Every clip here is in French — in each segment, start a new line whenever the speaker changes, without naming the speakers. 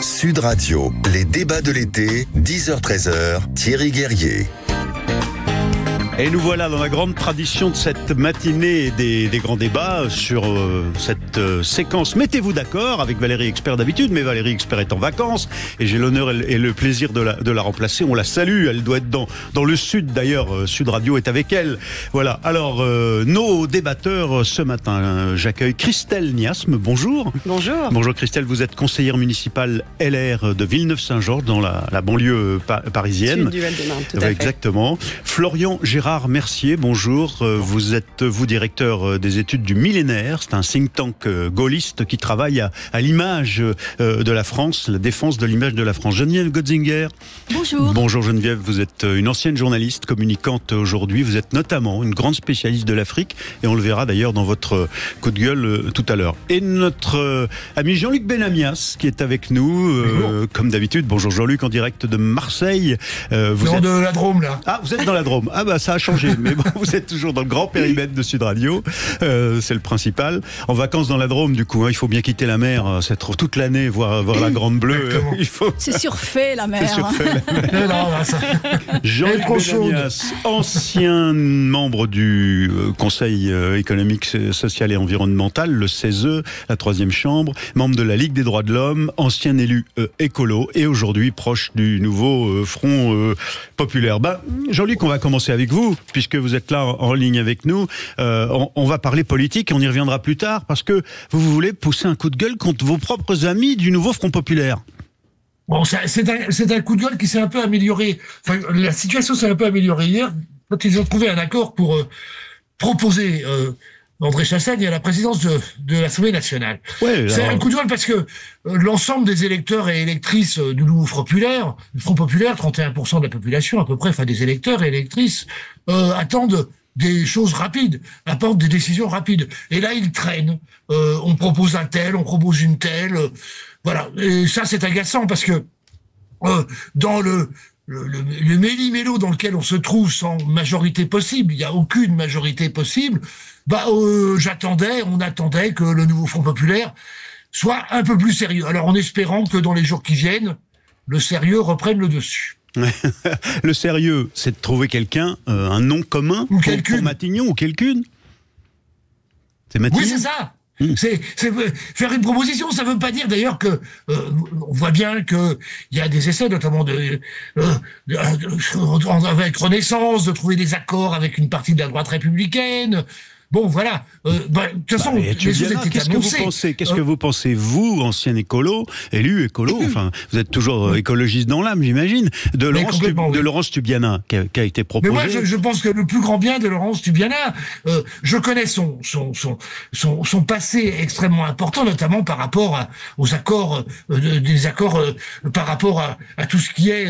Sud Radio, les débats de l'été, 10h-13h, Thierry Guerrier.
Et nous voilà dans la grande tradition de cette matinée des grands débats sur cette séquence. Mettez-vous d'accord avec Valérie Expert d'habitude, mais Valérie Expert est en vacances et j'ai l'honneur et le plaisir de la remplacer. On la salue, elle doit être dans le Sud d'ailleurs. Sud Radio est avec elle. Voilà, alors nos débatteurs ce matin, j'accueille Christelle Niasme, bonjour.
Bonjour.
Bonjour Christelle, vous êtes conseillère municipale LR de Villeneuve-Saint-Georges dans la banlieue parisienne.
Sud du Val-de-Marne, tout à fait.
Exactement. Florian Gérard Mercier, bonjour. Vous êtes, directeur des études du millénaire. C'est un think tank gaulliste qui travaille à l'image de la France, la défense de l'image de la France. Geneviève Gotzinger.
Bonjour.
Bonjour Geneviève, vous êtes une ancienne journaliste, communicante aujourd'hui. Vous êtes notamment une grande spécialiste de l'Afrique et on le verra d'ailleurs dans votre coup de gueule tout à l'heure. Et notre ami Jean-Luc Benamias qui est avec nous, comme d'habitude. Bonjour Jean-Luc, en direct de Marseille.
Vous êtes de la Drôme là.
Ah, vous êtes dans la Drôme. Ah bah ça a changé, mais bon, vous êtes toujours dans le grand périmètre de Sud Radio, c'est le principal. En vacances dans la Drôme, du coup, il faut bien quitter la mer, c'est toute l'année, voir la Grande Bleue.
C'est surfait la mer.
C'est surfait la mer. Jean-Luc Benamias, ancien membre du Conseil économique, social et environnemental, le CESE, la 3e chambre, membre de la Ligue des droits de l'homme, ancien élu écolo et aujourd'hui proche du nouveau Front populaire. Jean-Luc, on va commencer avec vous, puisque vous êtes là en ligne avec nous. On va parler politique et on y reviendra plus tard, parce que vous voulez pousser un coup de gueule contre vos propres amis du nouveau Front populaire.
Bon, c'est un coup de gueule qui s'est un peu amélioré. Enfin, la situation s'est un peu améliorée hier, quand ils ont trouvé un accord pour proposer André Chassaigne à la présidence de l'Assemblée nationale. Ouais, c'est un coup de gueule parce que l'ensemble des électeurs et électrices du nouveau Front populaire, 31% de la population à peu près, enfin des électeurs et électrices, attendent des choses rapides, attendent des décisions rapides. Et là, ils traînent. On propose un tel, on propose une telle. Voilà. Et ça, c'est agaçant parce que dans le méli-mélo dans lequel on se trouve sans majorité possible, il n'y a aucune majorité possible, on attendait que le nouveau Front populaire soit un peu plus sérieux. Alors en espérant que dans les jours qui viennent, le sérieux reprenne le dessus.
Le sérieux, c'est de trouver quelqu'un, un nom commun pour Matignon ou quelqu'une. C'est Matignon.
Oui, c'est ça. C'est faire une proposition. Ça ne veut pas dire d'ailleurs que on voit bien que il y a des essais, notamment avec Renaissance, de trouver des accords avec une partie de la droite républicaine. Bon, voilà. De toute façon,
qu'est-ce que vous pensez, vous, ancien écolo, élu écolo, enfin, vous êtes toujours écologiste dans l'âme, j'imagine, de Laurence Tubiana, qui a été proposé.
Mais moi, je pense que le plus grand bien de Laurence Tubiana, je connais son passé extrêmement important, notamment par rapport aux accords, par rapport à tout ce qui est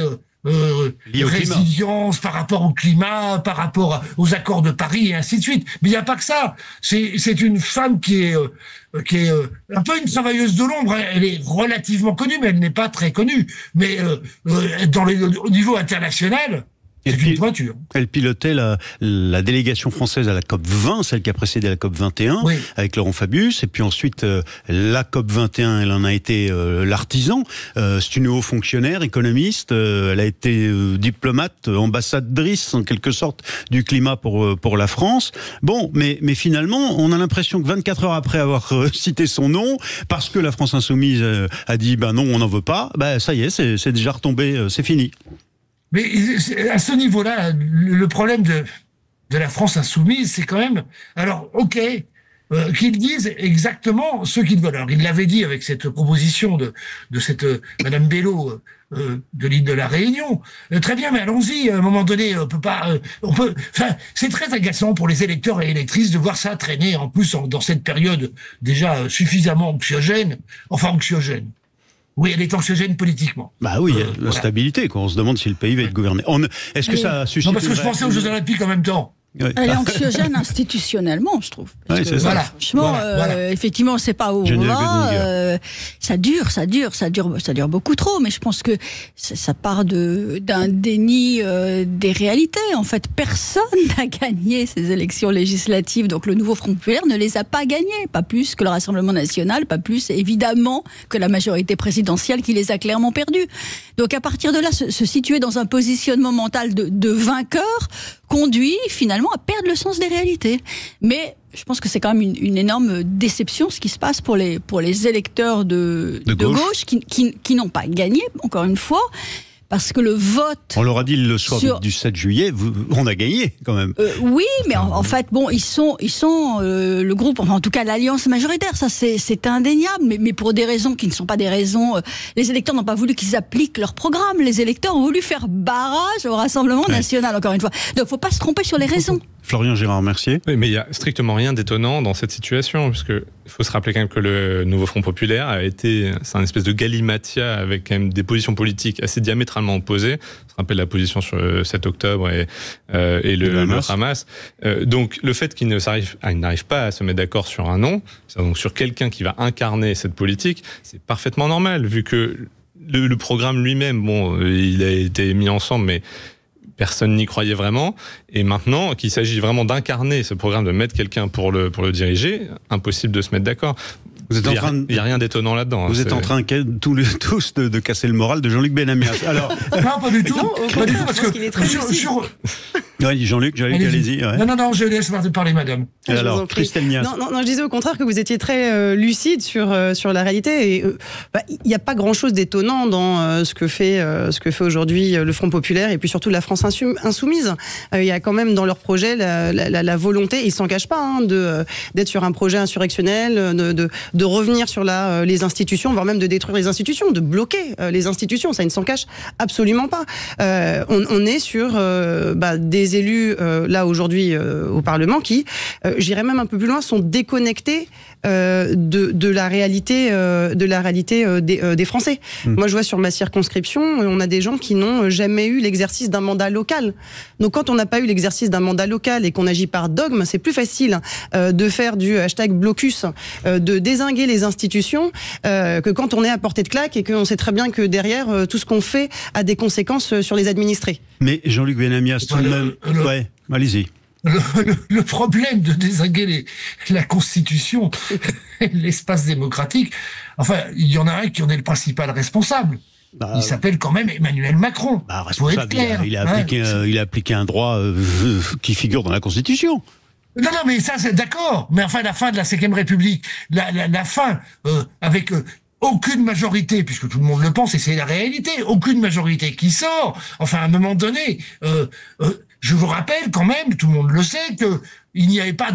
résilience par rapport au climat, par rapport aux accords de Paris et ainsi de suite. Mais il n'y a pas que ça. C'est une femme qui est un peu une travailleuse de l'ombre. Elle est relativement connue, mais elle n'est pas très connue. Mais au niveau international, c'est une pointure.
Elle pilotait la délégation française à la COP 20, celle qui a précédé la COP 21, oui, avec Laurent Fabius. Et puis ensuite, la COP 21, elle en a été l'artisan. C'est une haut fonctionnaire, économiste. Elle a été diplomate, ambassadrice en quelque sorte du climat pour la France. Bon, mais finalement, on a l'impression que 24 heures après avoir cité son nom, parce que la France Insoumise a dit non, on n'en veut pas, ça y est, c'est déjà retombé, c'est fini.
Mais à ce niveau-là, le problème de la France insoumise, c'est quand même... Alors, ok, qu'ils disent exactement ce qu'ils veulent. Alors, ils l'avaient dit avec cette proposition de cette Madame Bello de l'île de la Réunion. Très bien, mais allons-y. À un moment donné, c'est très agaçant pour les électeurs et électrices de voir ça traîner, en plus, dans cette période déjà suffisamment anxiogène. Enfin, anxiogène. Oui, elle est anxiogène politiquement.
Oui, la stabilité, quoi. On se demande si le pays va être gouverné. Est-ce que ça suscite...
Non, parce que je pensais aux Jeux Olympiques en même temps.
Oui.
Elle est anxiogène institutionnellement, je trouve.
Oui, c'est ça.
Voilà.
Franchement, effectivement, on ne sait pas où on va. Ça dure beaucoup trop. Mais je pense que ça part d'un déni des réalités. En fait, personne n'a gagné ces élections législatives. Donc le nouveau Front populaire ne les a pas gagnées. Pas plus que le Rassemblement national, pas plus évidemment que la majorité présidentielle qui les a clairement perdues. Donc à partir de là, se situer dans un positionnement mental de vainqueur conduit finalement à perdre le sens des réalités. Mais je pense que c'est quand même une énorme déception ce qui se passe pour les électeurs de gauche qui n'ont pas gagné, encore une fois. Parce que le vote... On
leur a dit le soir du 7 juillet, on a gagné quand même.
Oui, mais en fait, bon, ils sont le groupe, enfin, en tout cas l'alliance majoritaire, ça c'est indéniable, mais pour des raisons qui ne sont pas des raisons... les électeurs n'ont pas voulu qu'ils appliquent leur programme, les électeurs ont voulu faire barrage au Rassemblement national, encore une fois. Donc il ne faut pas se tromper sur les raisons.
Florian Gérard-Mercier.
Oui, mais il n'y a strictement rien d'étonnant dans cette situation, puisque il faut se rappeler quand même que le nouveau Front populaire c'est un espèce de galimatia avec quand même des positions politiques assez diamétralement opposées. On se rappelle la position sur le 7 octobre et le Hamas. Donc le fait qu'ils n'arrivent pas à se mettre d'accord sur un nom, donc sur quelqu'un qui va incarner cette politique, c'est parfaitement normal, vu que le programme lui-même, bon, il a été mis ensemble, mais personne n'y croyait vraiment, et maintenant qu'il s'agit vraiment d'incarner ce programme, de mettre quelqu'un pour le diriger, impossible de se mettre d'accord. Il n'y a rien d'étonnant là-dedans.
Vous êtes en train tous de casser le moral de Jean-Luc Benamias. Alors,
non, pas du tout. Pas du tout, parce
qu'il est très lucide.
Oui, Jean-Luc, allez-y. Ouais.
Non, je laisse parler, madame.
Alors, Christelle Nias.
Non, je disais au contraire que vous étiez très lucide sur la réalité. Et il n'y a pas grand-chose d'étonnant dans ce que fait aujourd'hui le Front populaire et puis surtout la France insoumise. Il y a quand même dans leur projet la volonté, ils ne s'en cachent pas, d'être sur un projet insurrectionnel, de revenir sur les institutions, voire même de détruire les institutions, de bloquer les institutions. Ça, ils ne s'en cachent absolument pas. On est sur des élus là aujourd'hui au Parlement qui, j'irais même un peu plus loin, sont déconnectés de la réalité des Français. Moi, je vois sur ma circonscription, on a des gens qui n'ont jamais eu l'exercice d'un mandat local. Donc, quand on n'a pas eu l'exercice d'un mandat local et qu'on agit par dogme, c'est plus facile de faire du #blocus, de dézinguer les institutions, que quand on est à portée de claque et qu'on sait très bien que derrière, tout ce qu'on fait a des conséquences sur les administrés.
Mais Jean-Luc Benamias, tout de même... Ouais, allez-y.
Le problème de dézinguer la Constitution, l'espace démocratique, enfin, il y en a un qui en est le principal responsable. Il s'appelle quand même Emmanuel Macron. Faut être clair.
Il a appliqué un droit qui figure dans la Constitution.
Non, mais ça, c'est d'accord. Mais enfin, la fin de la Cinquième République, la fin avec... aucune majorité, puisque tout le monde le pense, et c'est la réalité, aucune majorité qui sort. Enfin, à un moment donné, je vous rappelle quand même, tout le monde le sait, qu'il n'y avait pas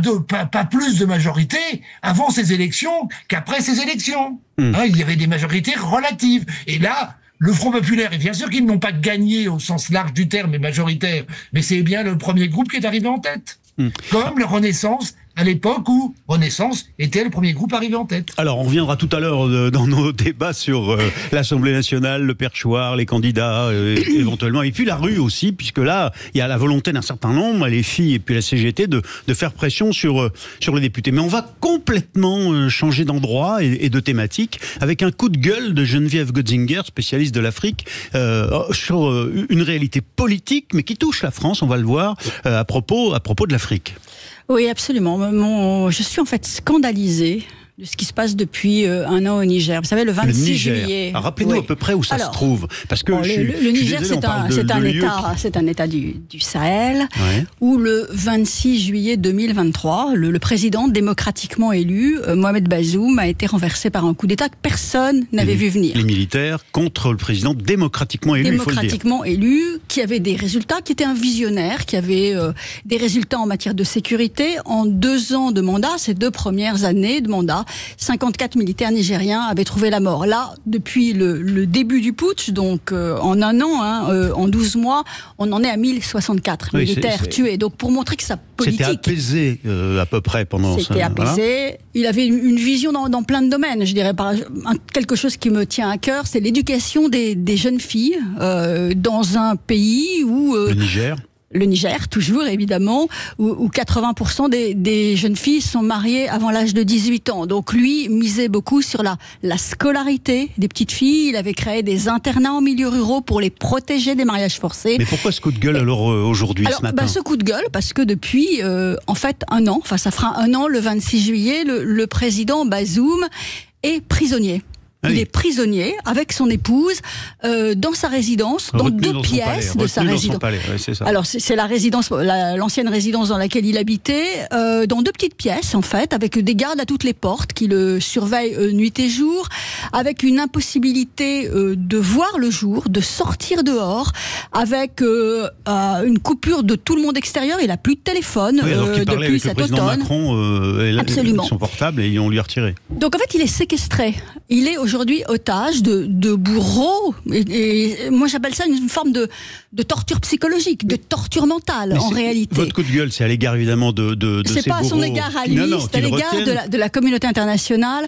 plus de majorité avant ces élections qu'après ces élections. Il y avait des majorités relatives. Et là, le Front populaire, et bien sûr qu'ils n'ont pas gagné au sens large du terme, mais majoritaire, mais c'est bien le premier groupe qui est arrivé en tête. Comme le Renaissance, à l'époque où Renaissance était le premier groupe arrivé en tête.
Alors, on reviendra tout à l'heure dans nos débats sur l'Assemblée nationale, le perchoir, les candidats, éventuellement, et puis la rue aussi, puisque là, il y a la volonté d'un certain nombre, les filles et puis la CGT, de faire pression sur les députés. Mais on va complètement changer d'endroit et de thématique, avec un coup de gueule de Geneviève Götzinger, spécialiste de l'Afrique, sur une réalité politique, mais qui touche la France, on va le voir, à propos de l'Afrique.
Oui, absolument. Je suis en fait scandalisée de ce qui se passe depuis un an au Niger. Vous savez, le 26 juillet...
Rappelez-nous à peu près où ça se trouve. Parce que
le Niger, c'est un État du Sahel, où le 26 juillet 2023, le président démocratiquement élu, Mohamed Bazoum, a été renversé par un coup d'État que personne n'avait vu venir.
Les militaires contre le président démocratiquement élu, il faut le dire.
Démocratiquement élu, qui avait des résultats, qui était un visionnaire, qui avait des résultats en matière de sécurité. En 2 ans de mandat, ces 2 premières années de mandat, 54 militaires nigériens avaient trouvé la mort. Là, depuis le début du putsch, donc en un an, en 12 mois, on en est à 1064 militaires tués. Donc pour montrer que sa politique...
C'était apaisé à peu près pendant ça.
C'était apaisé. Voilà. Il avait une vision dans plein de domaines. Je dirais quelque chose qui me tient à cœur, c'est l'éducation des jeunes filles dans un pays où...
le Niger.
le Niger, toujours évidemment, où 80% des jeunes filles sont mariées avant l'âge de 18 ans. Donc lui misait beaucoup sur la scolarité des petites filles. Il avait créé des internats en milieu ruraux pour les protéger des mariages forcés.
Mais pourquoi ce coup de gueule alors aujourd'hui, ce matin?
Ce coup de gueule, parce que depuis en fait un an, enfin ça fera un an le 26 juillet, le président Bazoum est prisonnier. Il est prisonnier avec son épouse dans sa résidence, dans deux pièces de sa résidence. Alors c'est la résidence, l'ancienne résidence dans laquelle il habitait, dans deux petites pièces en fait, avec des gardes à toutes les portes qui le surveillent nuit et jour, avec une impossibilité de voir le jour, de sortir dehors, avec une coupure de tout le monde extérieur. Il n'a plus de téléphone depuis cet automne.
Macron,
absolument.
Son portable et on lui a retiré.
Donc en fait, il est séquestré. Il est aujourd'hui otage de bourreaux. Et moi, j'appelle ça une forme de torture psychologique, de torture mentale, en réalité.
Votre coup de gueule, c'est à l'égard, évidemment, de
c'est
ces
pas à son égard à lui, c'est à l'égard de la communauté internationale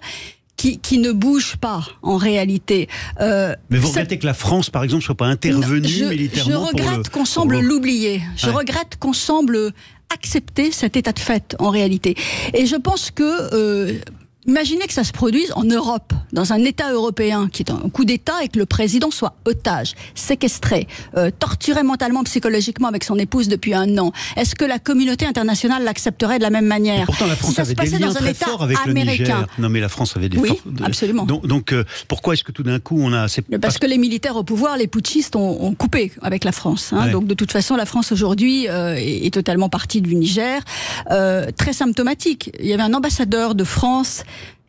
qui ne bouge pas, en réalité.
Mais vous regrettez que la France, par exemple, ne soit pas intervenue militairement?
Je regrette qu'on semble l'oublier. Je regrette qu'on semble accepter cet état de fait, en réalité. Et je pense que... imaginez que ça se produise en Europe, dans un État européen qui est un coup d'État et que le président soit otage, séquestré, torturé mentalement, psychologiquement avec son épouse depuis un an. Est-ce que la communauté internationale l'accepterait de la même manière?
Et pourtant, la France avait des liens très forts avec le Niger. Non, mais la France avait des
absolument.
Donc, pourquoi est-ce que tout d'un coup on a...
Parce que les militaires au pouvoir, les putschistes ont coupé avec la France. Hein. Ouais. Donc de toute façon, la France aujourd'hui est totalement partie du Niger. Très symptomatique. Il y avait un ambassadeur de France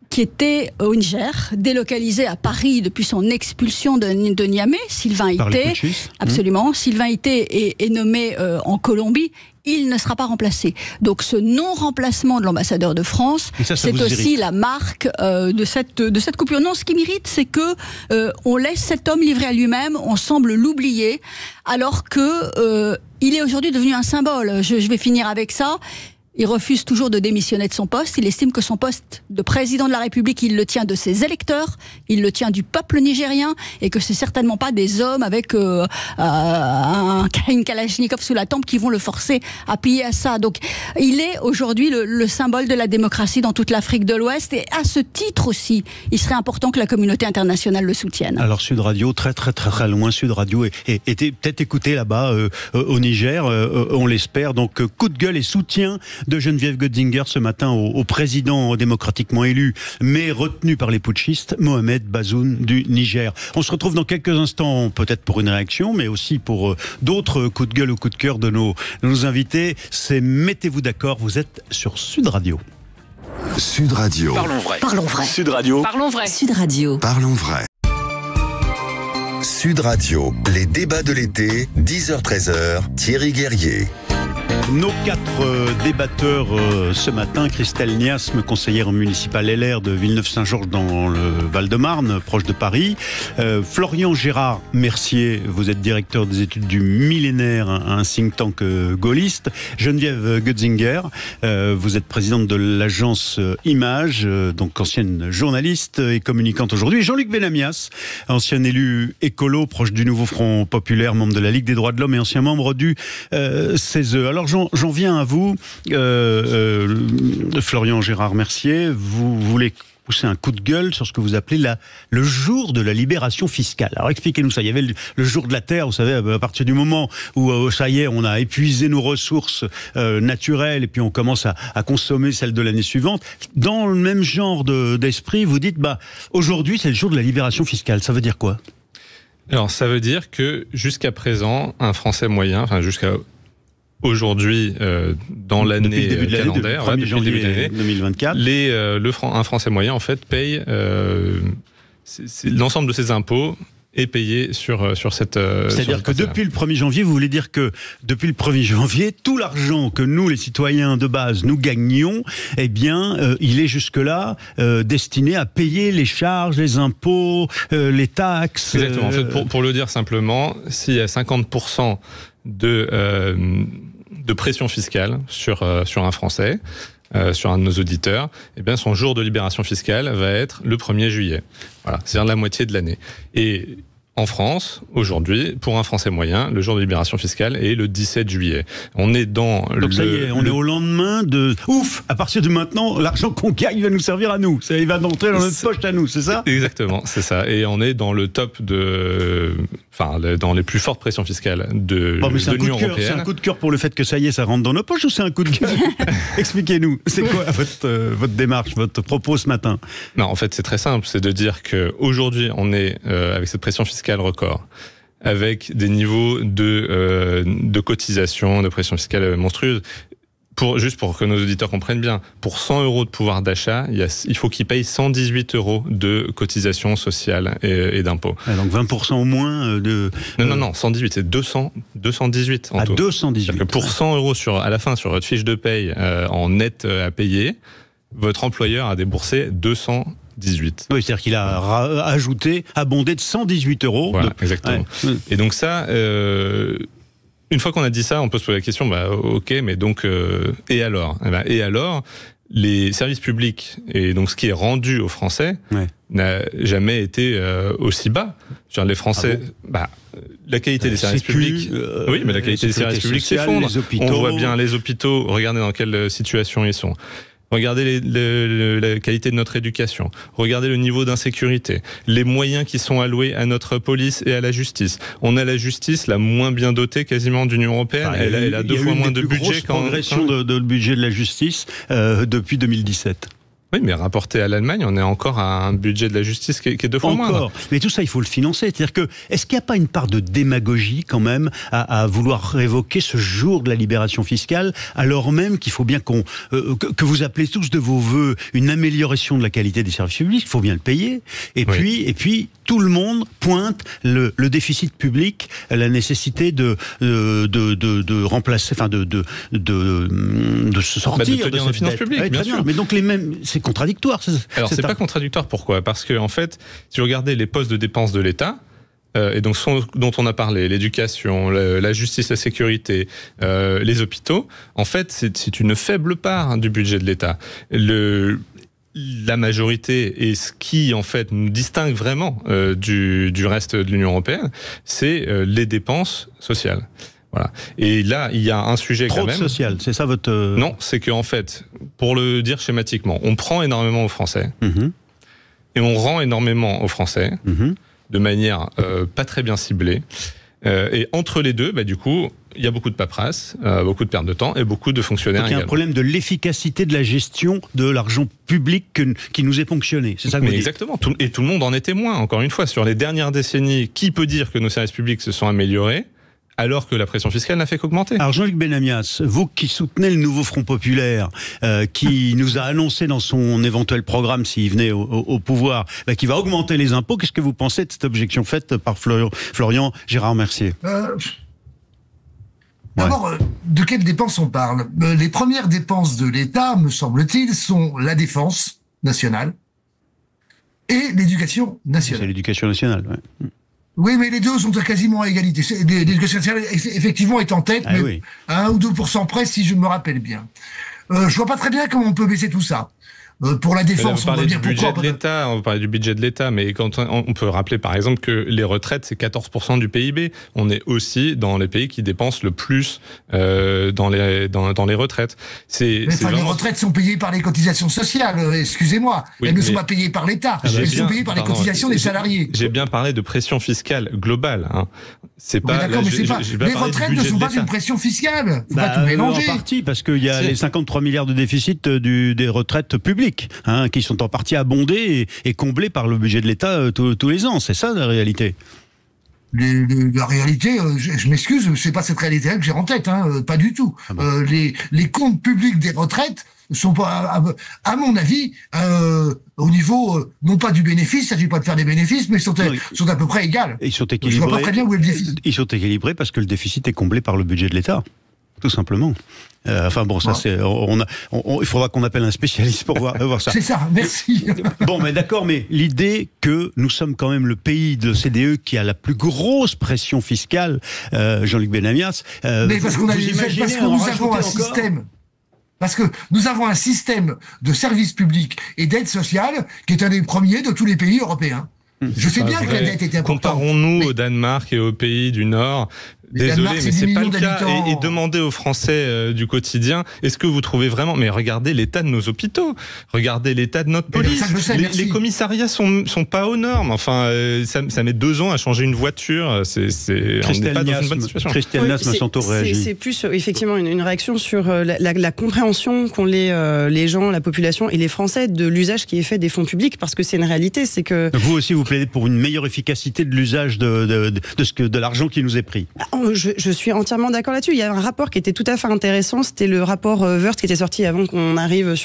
qui était au Niger, délocalisé à Paris depuis son expulsion de Niamey, Sylvain Ité. Absolument. Sylvain Ité est nommé en Colombie. Il ne sera pas remplacé. Donc ce non-remplacement de l'ambassadeur de France, c'est aussi la marque de cette coupure. Non, ce qui m'irrite, c'est que on laisse cet homme livré à lui-même, on semble l'oublier, alors que il est aujourd'hui devenu un symbole. Je vais finir avec ça. Il refuse toujours de démissionner de son poste. Il estime que son poste de président de la République, il le tient de ses électeurs, il le tient du peuple nigérien, et que c'est certainement pas des hommes avec une Kalachnikov sous la tempe qui vont le forcer à plier à ça. Donc, il est aujourd'hui le symbole de la démocratie dans toute l'Afrique de l'Ouest, et à ce titre aussi, il serait important que la communauté internationale le soutienne. Alors,
Sud Radio, très loin, Sud Radio était peut-être écouté là-bas au Niger, on l'espère. Donc, coup de gueule et soutien de Geneviève Götzinger ce matin au président démocratiquement élu, mais retenu par les putschistes, Mohamed Bazoum du Niger. On se retrouve dans quelques instants, peut-être pour une réaction, mais aussi pour d'autres coups de gueule ou coups de cœur de nos invités. C'est Mettez-vous d'accord, vous êtes sur Sud Radio.
Sud Radio.
Parlons vrai.
Parlons vrai. Sud Radio.
Parlons vrai.
Sud Radio. Parlons vrai. Sud Radio, les débats de l'été, 10h-13h, Thierry Guerrier.
Nos quatre débatteurs ce matin, Christelle Niasme, conseillère municipale LR de Villeneuve-Saint-Georges dans le Val-de-Marne, proche de Paris. Florian Gérard Mercier, vous êtes directeur des études du Millénaire, un think tank gaulliste. Geneviève Götzinger, vous êtes présidente de l'agence Image, donc ancienne journaliste et communicante aujourd'hui. Jean-Luc Benamias, ancien élu écolo, proche du Nouveau Front Populaire, membre de la Ligue des droits de l'homme et ancien membre du CESE. Alors j'en viens à vous, Florian Gérard Mercier, vous voulez pousser un coup de gueule sur ce que vous appelez le jour de la libération fiscale. Alors expliquez-nous ça. Il y avait le jour de la Terre, vous savez, à partir du moment où ça y est, on a épuisé nos ressources naturelles et puis on commence à consommer celles de l'année suivante. Dans le même genre d'esprit, vous dites, aujourd'hui c'est le jour de la libération fiscale. Ça veut dire quoi ?
Alors ça veut dire que jusqu'à présent, un Français moyen, enfin jusqu'à aujourd'hui, dans l'année calendaire,
depuis le janvier 2024,
un Français moyen en fait paye l'ensemble de ses impôts est payé sur cette...
C'est-à-dire que depuis le 1er janvier, vous voulez dire que depuis le 1er janvier, tout l'argent que nous, les citoyens de base, nous gagnions, eh bien, il est jusque-là destiné à payer les charges, les impôts, les taxes...
Exactement. En fait, pour le dire simplement, s'il y a 50% de pression fiscale sur un Français, sur un de nos auditeurs, eh bien son jour de libération fiscale va être le 1er juillet. Voilà, c'est-à-dire la moitié de l'année. Et En France, aujourd'hui, pour un Français moyen, le jour de libération fiscale est le 17 juillet. On est dans
donc ça y est, on est au lendemain de... Ouf, à partir de maintenant, l'argent qu'on gagne va nous servir à nous. Il va entrer dans notre poche à nous, c'est ça ?
Exactement, c'est ça. Et on est dans le top dans les plus fortes pressions fiscales de l'Union européenne.
C'est un coup de cœur pour le fait que ça y est, ça rentre dans nos poches, ou c'est un coup de cœur ? Expliquez-nous, c'est quoi votre démarche, votre propos ce matin ?
Non, en fait, c'est très simple, c'est de dire qu'aujourd'hui, on est avec cette pression fiscale record, avec des niveaux de cotisation, de pression fiscale monstrueuse. Juste pour que nos auditeurs comprennent bien, pour 100 € de pouvoir d'achat, il faut qu'ils payent 118 € de cotisation sociale et d'impôts.
Donc 20% au moins de...
Non, 118, c'est 218 en tout.
218.
C'est-à-dire que pour 100 € à la fin sur votre fiche de paye en net à payer, votre employeur a déboursé 218.
Oui, c'est-à-dire qu'il a abondé de 118 €.
Voilà, exactement. Ouais. Et donc ça, une fois qu'on a dit ça, on peut se poser la question, ok, mais donc, et alors ? Et alors, les services publics, et donc ce qui est rendu aux Français, n'a jamais été aussi bas. Les Français... la qualité des services publics... oui, mais la qualité des services publics s'effondre. On voit bien les hôpitaux, regardez dans quelle situation ils sont. Regardez la qualité de notre éducation. Regardez le niveau d'insécurité. Les moyens qui sont alloués à notre police et à la justice. On a la justice la moins bien dotée quasiment de l'Union européenne. Elle a 2 fois moins de budget.
Il y a eu une progression de budget de la justice depuis 2017.
Oui, mais rapporté à l'Allemagne, on est encore à un budget de la justice qui est 2 fois moindre.
Mais tout ça, il faut le financer. C'est-à-dire que, est-ce qu'il n'y a pas une part de démagogie quand même à vouloir révoquer ce jour de la libération fiscale, alors même qu'il faut bien que vous appelez tous de vos voeux une amélioration de la qualité des services publics, il faut bien le payer. Et puis tout le monde pointe le déficit public, la nécessité de remplacer, de se sortir
de cette finances publiques, bien sûr.
Mais donc c'est contradictoire.
Alors c'est pas contradictoire, pourquoi ? Parce que en fait, si vous regardez les postes de dépenses de l'État, et donc dont on a parlé, l'éducation, la justice, la sécurité, les hôpitaux, en fait c'est une faible part du budget de l'État. La majorité et ce qui en fait nous distingue vraiment du reste de l'Union européenne, c'est les dépenses sociales. Voilà. Et là, il y a un sujet
trop
quand même.
social, c'est ça votre...
Non, c'est qu'en fait, pour le dire schématiquement, on prend énormément aux Français et on rend énormément aux Français de manière pas très bien ciblée. Et entre les deux, du coup, il y a beaucoup de paperasse, beaucoup de perte de temps et beaucoup de fonctionnaires. Donc il y a
un problème de l'efficacité de la gestion de l'argent public qui nous est ponctionné. C'est ça que vous dites.
Exactement. Et tout le monde en est témoin. Encore une fois, sur les dernières décennies, qui peut dire que nos services publics se sont améliorés alors que la pression fiscale n'a fait qu'augmenter?
Alors Jean-Luc Benamias, vous qui soutenez le nouveau Front Populaire, qui nous a annoncé dans son éventuel programme, s'il venait au pouvoir, qui va augmenter les impôts, qu'est-ce que vous pensez de cette objection faite par Florian Gérard-Mercier?
D'abord, de quelles dépenses on parle? Les premières dépenses de l'État, me semble-t-il, sont la défense nationale et l'éducation nationale.
C'est l'éducation nationale, oui.
Oui, mais les deux sont quasiment à égalité. L'éducation nationale, effectivement, est en tête, mais à 1 ou 2% près, si je me rappelle bien. Je vois pas très bien comment on peut baisser tout ça. Pour la défense,
on va parler du budget de l'État, mais quand on peut rappeler par exemple que les retraites, c'est 14% du PIB. On est aussi dans les pays qui dépensent le plus dans les retraites.
Les retraites sont payées par les cotisations sociales, excusez-moi. Oui, elles ne sont pas payées par l'État, elles sont payées par les cotisations des salariés.
J'ai bien parlé de pression fiscale globale. Hein. C'est pas,
d'accord, mais les retraites ne sont pas une pression fiscale. Faut pas tout mélanger.
En partie, parce qu'il y a les 53 milliards de déficit des retraites publiques. Qui sont en partie abondés et comblés par le budget de l'État tous les ans. C'est ça la réalité.
La réalité, je m'excuse, c'est pas cette réalité-là que j'ai en tête, pas du tout. Ah bon. Les comptes publics des retraites sont pas, à mon avis, au niveau non pas du bénéfice, il s'agit pas de faire des bénéfices, mais sont à peu près égales.
Ils sont équilibrés.
Je vois pas très bien où est le déficit.
Ils sont équilibrés parce que le déficit est comblé par le budget de l'État. Tout simplement. Ça c'est. Il faudra qu'on appelle un spécialiste pour voir ça.
C'est ça, merci.
Bon, mais d'accord, mais l'idée que nous sommes quand même le pays de l'OCDE qui a la plus grosse pression fiscale, Jean-Luc Benamias.
Mais parce que nous avons un système. Parce que nous avons un système de services publics et d'aide sociale qui est un des premiers de tous les pays européens. Je sais bien que la dette était importante.
Comparons-nous au Danemark et aux pays du Nord. Désolé, mais c'est pas le cas. Et demandez aux Français du quotidien, est-ce que vous trouvez vraiment... Mais regardez l'état de nos hôpitaux, regardez l'état de notre police. Les commissariats sont pas aux normes. Enfin, ça met 2 ans à changer une voiture. On n'est pas dans une bonne situation.
Christelle Nias, Monsanto réagit.
C'est plus effectivement une réaction sur la compréhension qu'ont les gens, la population et les Français de l'usage qui est fait des fonds publics, parce que c'est une réalité. C'est que
vous aussi, vous plaidez pour une meilleure efficacité de l'usage de l'argent qui nous est pris.
Je suis entièrement d'accord là-dessus. Il y a un rapport qui était tout à fait intéressant. C'était le rapport Wörth qui était sorti avant qu'on arrive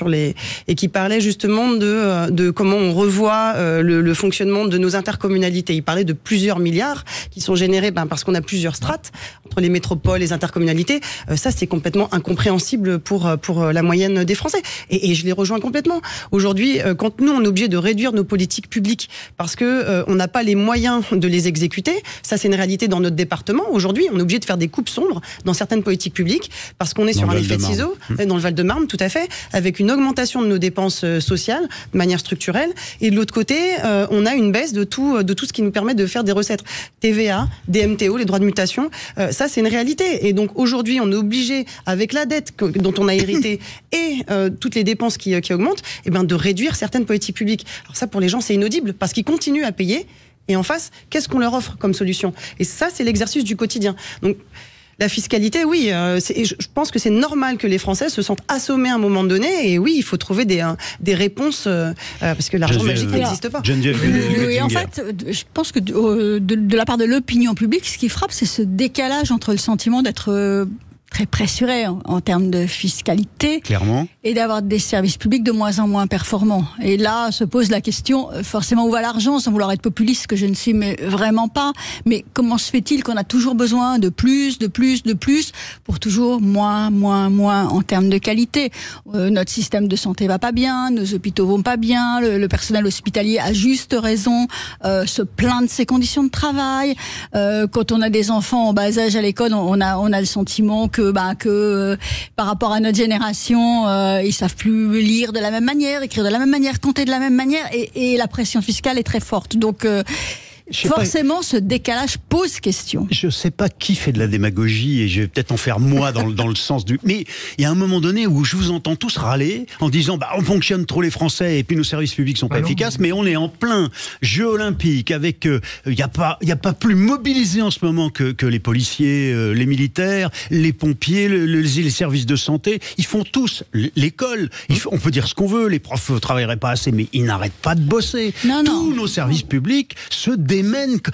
et qui parlait justement de comment on revoit le fonctionnement de nos intercommunalités. Il parlait de plusieurs milliards qui sont générés parce qu'on a plusieurs strates entre les métropoles, les intercommunalités. Ça, c'est complètement incompréhensible pour la moyenne des Français. Et je les rejoins complètement. Aujourd'hui, quand nous, on est obligé de réduire nos politiques publiques parce que on n'a pas les moyens de les exécuter, ça, c'est une réalité dans notre département. Aujourd'hui, on est obligé de faire des coupes sombres dans certaines politiques publiques parce qu'on est sur un effet de ciseaux, dans le Val-de-Marne, tout à fait, avec une augmentation de nos dépenses sociales de manière structurelle. Et de l'autre côté, on a une baisse de tout ce qui nous permet de faire des recettes. TVA, DMTO, les droits de mutation, ça c'est une réalité. Et donc aujourd'hui, on est obligé, avec la dette dont on a hérité et toutes les dépenses qui augmentent, de réduire certaines politiques publiques. Alors ça, pour les gens, c'est inaudible parce qu'ils continuent à payer. Et en face, qu'est-ce qu'on leur offre comme solution? Et ça, c'est l'exercice du quotidien. Donc, la fiscalité, oui, je pense que c'est normal que les Français se sentent assommés à un moment donné. Et oui, il faut trouver des réponses, parce que l'argent magique n'existe pas.
Oui, en fait, je pense que de la part de l'opinion publique, ce qui frappe, c'est ce décalage entre le sentiment d'être très pressuré en termes de fiscalité.
Clairement.
Et d'avoir des services publics de moins en moins performants. Et là se pose la question, forcément, où va l'argent, sans vouloir être populiste, que je ne suis vraiment pas. Mais comment se fait-il qu'on a toujours besoin de plus, pour toujours moins en termes de qualité? Notre système de santé va pas bien, nos hôpitaux vont pas bien, le personnel hospitalier a juste raison, se plaint de ses conditions de travail. Quand on a des enfants en bas âge à l'école, on a le sentiment que par rapport à notre génération, ils savent plus lire de la même manière, écrire de la même manière, compter de la même manière, et la pression fiscale est très forte. Donc forcément, ce décalage pose question.
Je sais pas qui fait de la démagogie, et je vais peut-être en faire moi dans le sens du... Mais il y a un moment donné où je vous entends tous râler en disant on fonctionne trop les Français et puis nos services publics sont pas efficaces, mais on est en plein jeu olympique avec... Il y a pas plus mobilisé en ce moment que les policiers, les militaires, les pompiers, les services de santé. Ils font tous l'école. On peut dire ce qu'on veut, les profs ne travailleraient pas assez, mais ils n'arrêtent pas de bosser. Tous nos services publics se démènent.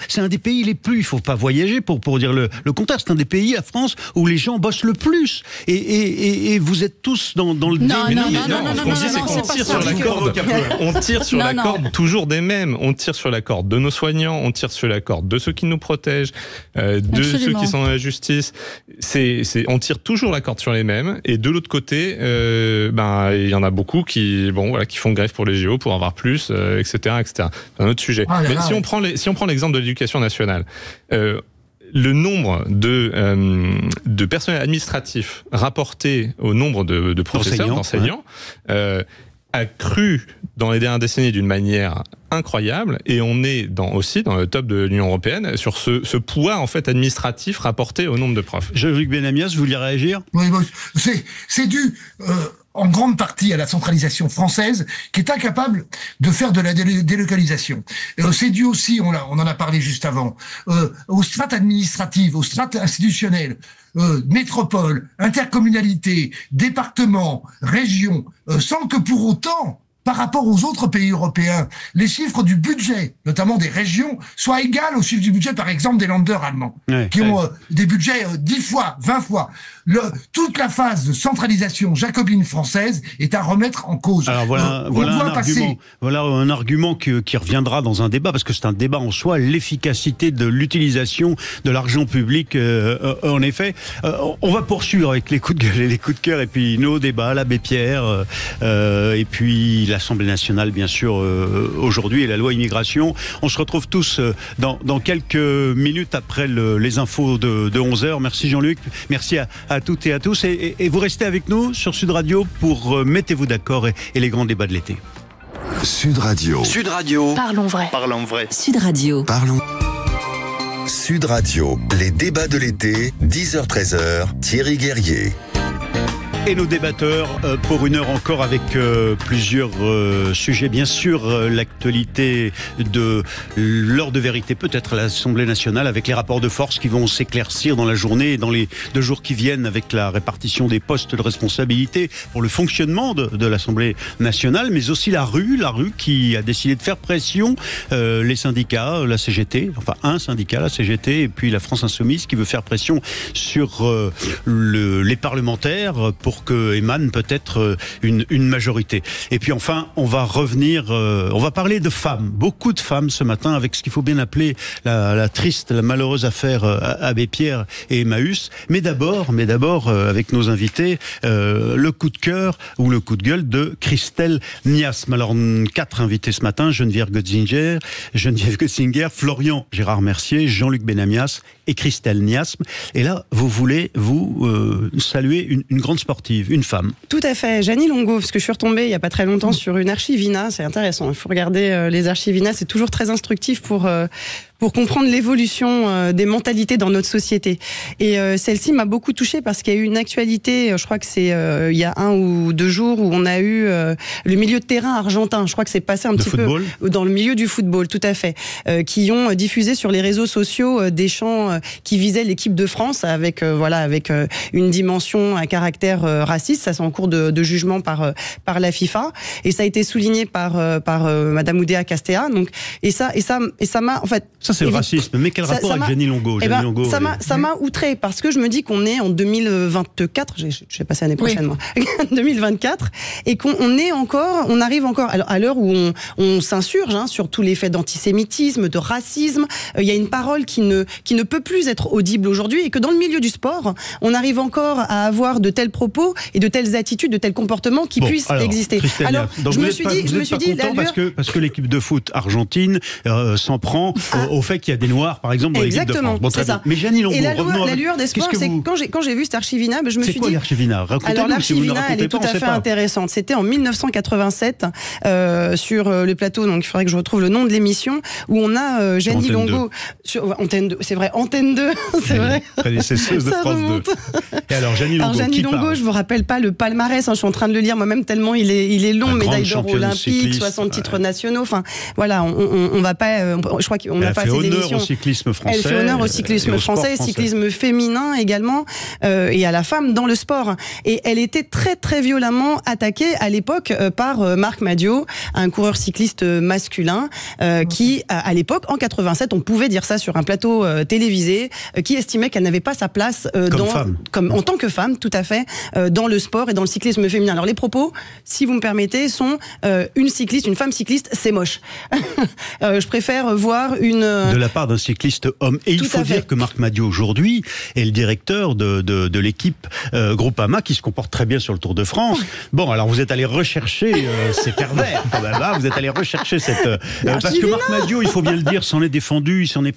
C'est un des pays les plus... Il ne faut pas voyager pour dire le contraire. C'est un des pays, la France, où les gens bossent le plus. Et vous êtes tous dans le...
Non, ce qu'on dit, c'est qu'on tire sur la corde. On tire sur la corde toujours des mêmes. On tire sur la corde de nos soignants, on tire sur la corde de ceux qui nous protègent, de ceux qui sont dans la justice. On tire toujours la corde sur les mêmes. Et de l'autre côté, il y en a beaucoup qui font grève pour les JO, pour avoir plus, etc. C'est un autre sujet. Mais si on prend l'exemple de l'éducation nationale, le nombre de personnel administratif rapporté au nombre de professeurs, d'enseignants, a cru dans les dernières décennies d'une manière incroyable, et on est aussi dans le top de l'Union européenne sur ce poids en fait administratif rapporté au nombre de profs.
Jean-Luc Benamias, vous vouliez réagir?
Oui, c'est dû en grande partie à la centralisation française, qui est incapable de faire de la délocalisation. C'est dû aussi, on en a parlé juste avant, aux strates administratives, aux strates institutionnelles, métropole, intercommunalité, département, région, sans que pour autant, par rapport aux autres pays européens, les chiffres du budget, notamment des régions, soient égales aux chiffres du budget, par exemple, des Länder allemands, qui ont des budgets 10 fois, 20 fois. Toute la phase de centralisation jacobine française est à remettre en cause.
Alors voilà un argument qui reviendra dans un débat, parce que c'est un débat en soi, l'efficacité de l'utilisation de l'argent public. En effet, on va poursuivre avec les coups de gueule et les coups de cœur, et puis nos débats, l'abbé Pierre, et puis l'Assemblée nationale, bien sûr, aujourd'hui, et la loi immigration. On se retrouve tous dans quelques minutes après les infos de 11h. Merci Jean-Luc, merci à toutes et à tous. Et vous restez avec nous sur Sud Radio pour Mettez-vous d'accord et les grands débats de l'été.
Sud Radio.
Sud Radio.
Parlons vrai.
Parlons vrai.
Sud Radio.
Parlons. Sud Radio, les débats de l'été, 10h-13h, Thierry Guerrier.
Et nos débatteurs pour une heure encore avec plusieurs sujets. Bien sûr, l'actualité de l'heure de vérité, peut-être à l'Assemblée nationale, avec les rapports de force qui vont s'éclaircir dans la journée et dans les 2 jours qui viennent, avec la répartition des postes de responsabilité pour le fonctionnement de l'Assemblée nationale, mais aussi la rue qui a décidé de faire pression, les syndicats, la CGT, enfin un syndicat, la CGT, et puis la France Insoumise, qui veut faire pression sur les parlementaires pour que émane peut-être une majorité. Et puis enfin, on va revenir, on va parler de femmes, beaucoup de femmes ce matin, avec ce qu'il faut bien appeler la triste, la malheureuse affaire Abbé Pierre et Emmaüs. Mais d'abord, avec nos invités, le coup de cœur ou le coup de gueule de Christelle Niasme. Alors 4 invités ce matin: Geneviève Götzinger, Florian Gérard Mercier, Jean-Luc Benamias et Christelle Niasme. Et là, vous voulez saluer une grande sportive, une femme.
Tout à fait, Jeannie Longo, parce que je suis retombée il n'y a pas très longtemps sur une archivina, c'est intéressant, il faut regarder les archivina, c'est toujours très instructif pour comprendre l'évolution des mentalités dans notre société. Et celle-ci m'a beaucoup touchée parce qu'il y a eu une actualité, je crois que c'est il y a 1 ou 2 jours, où on a eu le milieu de terrain argentin, je crois que c'est passé un petit
football.
Peu dans le milieu du football, tout à fait, qui ont diffusé sur les réseaux sociaux des chants qui visaient l'équipe de France avec une dimension, un caractère raciste. Ça, c'est en cours de jugement par la FIFA, et ça a été souligné par Madame Oudéa Castéa. Donc et ça m'a en fait.
Ça, c'est le racisme. Mais quel rapport avec Jeannie Longo?
Ça m'a outré, parce que je me dis qu'on est en 2024, je vais passer l'année prochaine, moi, 2024, et on arrive encore à l'heure où on s'insurge sur tous les faits d'antisémitisme, de racisme. Il y a une parole qui ne peut plus être audible aujourd'hui, et que dans le milieu du sport, on arrive encore à avoir de tels propos et de telles attitudes, de tels comportements qui puissent exister.
Alors, je me suis dit, parce que l'équipe de foot argentine s'en prend au fait qu'il y a des Noirs, par exemple, dans l'équipe de France.
Bon, c'est ça.
Mais Jeannie Longo,
et la lueur d'espoir, c'est quand j'ai vu cette archivina, je me suis dit...
C'est quoi l'archivina?
Alors l'archivina, elle est tout à fait intéressante. C'était en 1987, sur le plateau, donc il faudrait que je retrouve le nom de l'émission, où on a Jeannie Longo... Sur Antenne 2, c'est vrai, Antenne 2, c'est vrai.
Prédécesseuse de France 2. Et alors Jeannie Longo,
je vous rappelle pas le palmarès, je suis en train de le lire moi-même tellement il est long, médaille d'or olympique, 60 titres nationaux, enfin voilà, on va pas, je crois qu'on n'a pas assez d'émissions.
Elle fait honneur au
cyclisme français, cyclisme féminin également, et à la femme dans le sport. Et elle était très très violemment attaquée à l'époque par Marc Madiot, un coureur cycliste masculin, qui à l'époque, en 87, on pouvait dire ça sur un plateau télévisé, qui estimait qu'elle n'avait pas sa place en tant que femme, tout à fait, dans le sport et dans le cyclisme féminin. Alors les propos, si vous me permettez, sont une femme cycliste, c'est moche. Je préfère voir de
la part d'un cycliste homme. Et il faut dire que Marc Madiot aujourd'hui est le directeur de l'équipe Groupama, qui se comporte très bien sur le Tour de France. Bon, alors vous êtes allé rechercher ces pervers. Vous êtes allé rechercher cette... parce que Marc Madiot, il faut bien le dire, s'en est défendu, il s'en est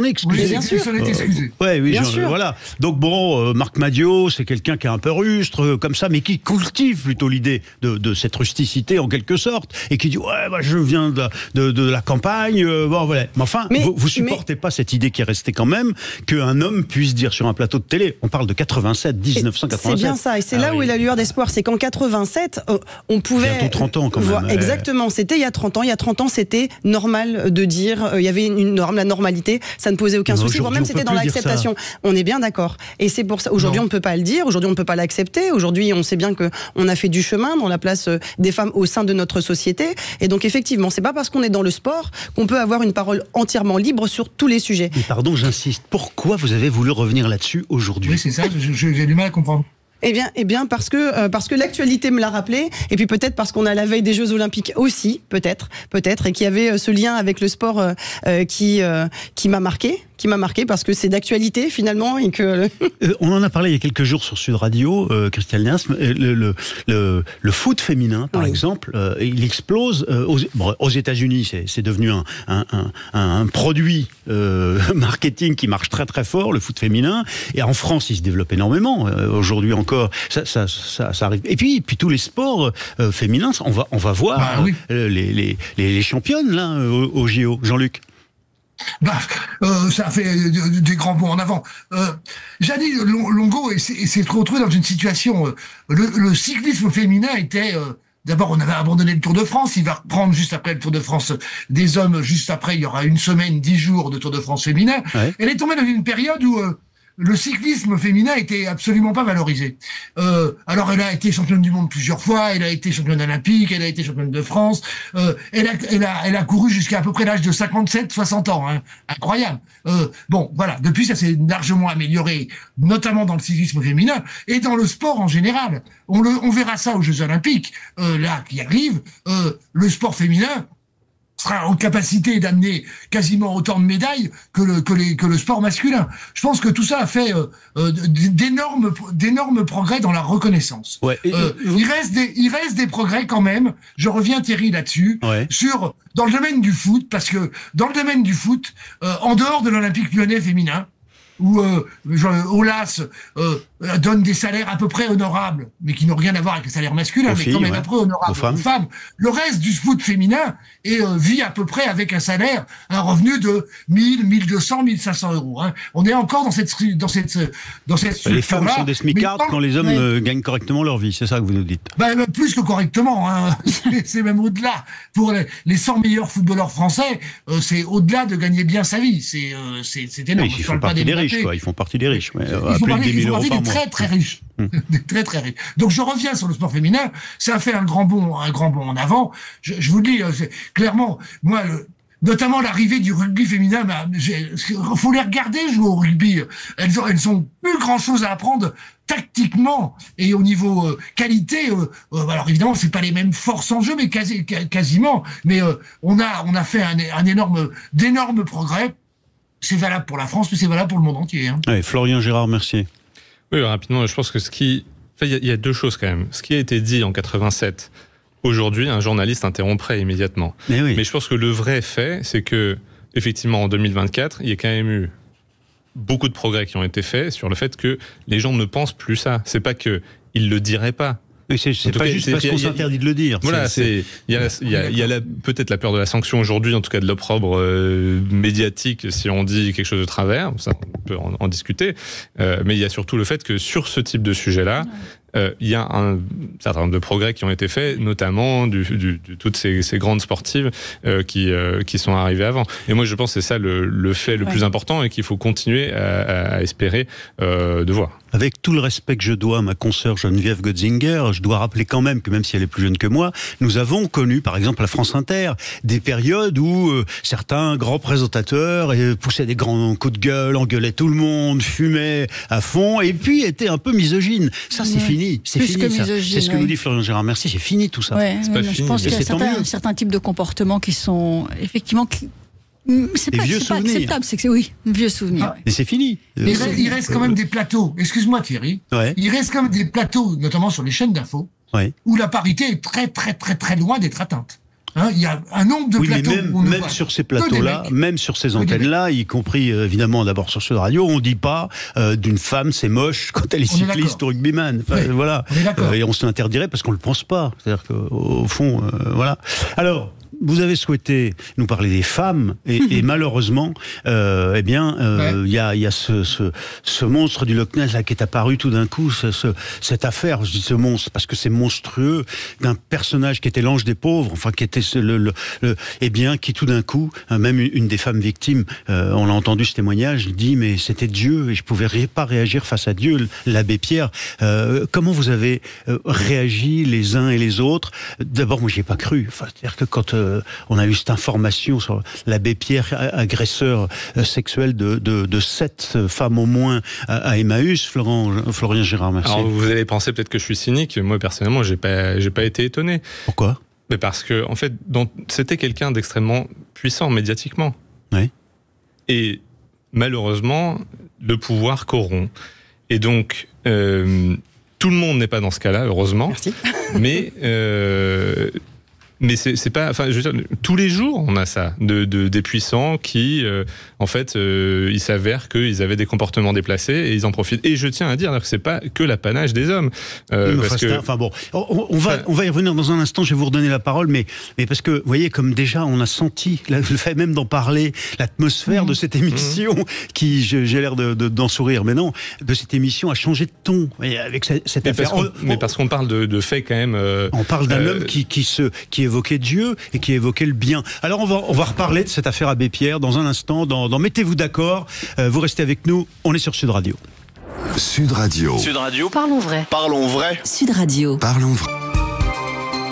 excusé.
Oui, bien sûr. Il s'en est excusé.
Oui, voilà. Donc bon, Marc Madiot, c'est quelqu'un qui est un peu rustre, comme ça, mais qui cultive plutôt l'idée de cette rusticité en quelque sorte, et qui dit je viens de la campagne, voilà. Mais enfin, vous supportez pas cette idée qui est restée quand même, qu'un homme puisse dire sur un plateau de télé, on parle de 1987.
C'est bien ça, et c'est là où est la lueur d'espoir, c'est qu'en 87, on pouvait...
Bientôt 30 ans quand même.
Exactement, c'était il y a 30 ans. Il y a 30 ans, c'était normal de dire, il y avait une norme, la normalité, ça ne posait aucun souci, voire même c'était dans l'acceptation. On est bien d'accord. Et c'est pour ça, aujourd'hui on ne peut pas le dire, aujourd'hui on ne peut pas l'accepter, aujourd'hui on sait bien qu'on a fait du chemin dans la place des femmes au sein de notre société, et donc effectivement, c'est pas parce qu'on est dans le sport qu'on peut avoir une parole entièrement libre sur tous les sujets.
Mais pardon, j'insiste, pourquoi vous avez voulu revenir là-dessus aujourd'hui?
Oui, c'est ça, j'ai du mal à comprendre.
Eh bien parce que l'actualité me l'a rappelé, et puis peut-être parce qu'on a la veille des Jeux Olympiques aussi, peut-être, et qu'il y avait ce lien avec le sport qui m'a marqué, qui m'a marqué parce que c'est d'actualité finalement et que
on en a parlé il y a quelques jours sur Sud Radio, Christelle Niasme, le foot féminin par exemple, il explose aux États-Unis, c'est devenu un produit marketing qui marche très très fort, le foot féminin, et en France il se développe énormément aujourd'hui encore, ça arrive, et puis tous les sports féminins, on va voir les championnes là au JO. Jean-Luc.
Ça fait des grands bons en avant. Gianni Longo s'est retrouvé dans une situation. Le cyclisme féminin était. D'abord, on avait abandonné le Tour de France. Il va reprendre juste après le Tour de France des hommes. Juste après, il y aura une semaine, 10 jours de Tour de France féminin. Ouais. Elle est tombée dans une période où le cyclisme féminin était absolument pas valorisé. Alors, elle a été championne du monde plusieurs fois, elle a été championne olympique, elle a été championne de France, elle a couru jusqu'à à peu près l'âge de 57-60 ans, hein. Incroyable. Bon, voilà, depuis ça s'est largement amélioré, notamment dans le cyclisme féminin et dans le sport en général. On verra ça aux Jeux Olympiques, là, qui arrivent, le sport féminin sera en capacité d'amener quasiment autant de médailles que le sport masculin. Je pense que tout ça a fait d'énormes progrès dans la reconnaissance. Ouais, il reste des progrès quand même. Je reviens, Thierry, là-dessus, dans le domaine du foot, parce que dans le domaine du foot, en dehors de l'Olympique Lyonnais féminin, où Aulas donne des salaires à peu près honorables, mais qui n'ont rien à voir avec les salaires masculins, mais quand même à peu près honorables aux femmes. Le reste du foot féminin vit à peu près avec un salaire, un revenu de 1000, 1200, 1500 euros. Hein. On est encore dans cette structure-là.
Les femmes sont des smicards quand les hommes gagnent correctement leur vie, c'est ça que vous nous dites.
Plus que correctement, hein. C'est même au-delà. Pour les 100 meilleurs footballeurs français, c'est au-delà de gagner bien sa vie. C'est énorme.
Ils font partie des riches, quoi. Ils font partie des riches. Ouais. Ils font partie
des très très riches. Des très très riches. Donc je reviens sur le sport féminin, ça a fait un grand bond en avant. Je vous le dis, clairement, moi, notamment l'arrivée du rugby féminin, faut les regarder jouer au rugby. Elles ont plus grand chose à apprendre tactiquement et au niveau qualité. Alors évidemment, c'est pas les mêmes forces en jeu, mais quasiment. Mais on a fait d'énormes progrès. C'est valable pour la France, mais c'est valable pour le monde entier. Hein.
Ouais, Florian Gérard Mercier.
Oui, rapidement, je pense que il y a deux choses quand même. Ce qui a été dit en 87, aujourd'hui, un journaliste interromprait immédiatement. Mais je pense que le vrai fait, c'est que, effectivement, en 2024, il y a quand même eu beaucoup de progrès qui ont été faits sur le fait que les gens ne pensent plus ça. C'est pas qu'ils le diraient pas.
Mais c'est pas juste parce qu'on s'interdit de le dire.
Voilà, il y a peut-être la peur de la sanction aujourd'hui, en tout cas de l'opprobre médiatique, si on dit quelque chose de travers, ça on peut en discuter, mais il y a surtout le fait que sur ce type de sujet-là, il y a un certain nombre de progrès qui ont été faits, notamment toutes ces grandes sportives qui sont arrivées avant. Et moi, je pense que c'est ça le fait le plus important et qu'il faut continuer à espérer de voir.
Avec tout le respect que je dois à ma consoeur Geneviève Götzinger, je dois rappeler quand même que même si elle est plus jeune que moi, nous avons connu, par exemple, à France Inter, des périodes où certains grands présentateurs poussaient des grands coups de gueule, engueulaient tout le monde, fumaient à fond, et puis étaient un peu misogynes. Ça, c'est fini. C'est fini, ça. C'est ce que nous dit Florian Gérard Mercier. C'est fini, tout ça.
C'est pas fini. Je pense qu'il y a certains types de comportements qui sont effectivement... C'est pas acceptable, c'est que vieux souvenirs.
Et c'est fini.
Il reste quand même des plateaux, excuse-moi Thierry, il reste quand même des plateaux, notamment sur les chaînes d'infos, où la parité est très très très très loin d'être atteinte. Il y a un nombre de plateaux.
Mais même sur ces plateaux-là, même sur ces antennes-là, y compris évidemment d'abord sur Sud Radio, on dit pas d'une femme c'est moche quand elle est cycliste ou rugbyman. Voilà. Et on se l'interdirait parce qu'on le pense pas. C'est-à-dire qu'au fond, voilà. Alors. Vous avez souhaité nous parler des femmes et malheureusement, il y a ce monstre du Loch Ness là qui est apparu tout d'un coup, cette affaire, je dis ce monstre parce que c'est monstrueux, d'un personnage qui était l'ange des pauvres, enfin qui était qui tout d'un coup, même une des femmes victimes, on l'a entendu ce témoignage, dit mais c'était Dieu et je pouvais pas réagir face à Dieu, l'abbé Pierre. Comment vous avez réagi les uns et les autres? D'abord, moi j'y ai pas cru. Enfin, c'est-à-dire que quand on a eu cette information sur l'abbé Pierre, agresseur sexuel de 7 femmes au moins à Emmaüs. Florian Gérard Mercier.
Alors vous allez penser peut-être que je suis cynique. Moi personnellement, j'ai pas été étonné.
Pourquoi?
Mais parce que en fait, c'était quelqu'un d'extrêmement puissant médiatiquement.
Oui.
Et malheureusement, le pouvoir corrompt. Et donc, tout le monde n'est pas dans ce cas-là, heureusement.
Merci.
Mais c'est pas, enfin, je veux dire, tous les jours on a ça, des puissants qui, en fait, il s'avère qu'ils avaient des comportements déplacés et ils en profitent. Et je tiens à dire que c'est pas que l'apanage des hommes,
enfin bon, on va y revenir dans un instant. Je vais vous redonner la parole, mais parce que vous voyez, comme déjà on a senti le fait même d'en parler, l'atmosphère de cette émission qui, j'ai l'air d'en sourire, mais non, de cette émission a changé de ton avec cette affaire.
Parce qu'on parle de faits quand même.
On parle d'un homme qui évoquait Dieu et qui évoquait le bien. Alors on va reparler de cette affaire Abbé Pierre dans un instant, dans Mettez-vous d'accord. Vous restez avec nous, on est sur Sud Radio.
Sud Radio.
Sud Radio.
Parlons vrai.
Parlons vrai.
Sud Radio.
Parlons vrai.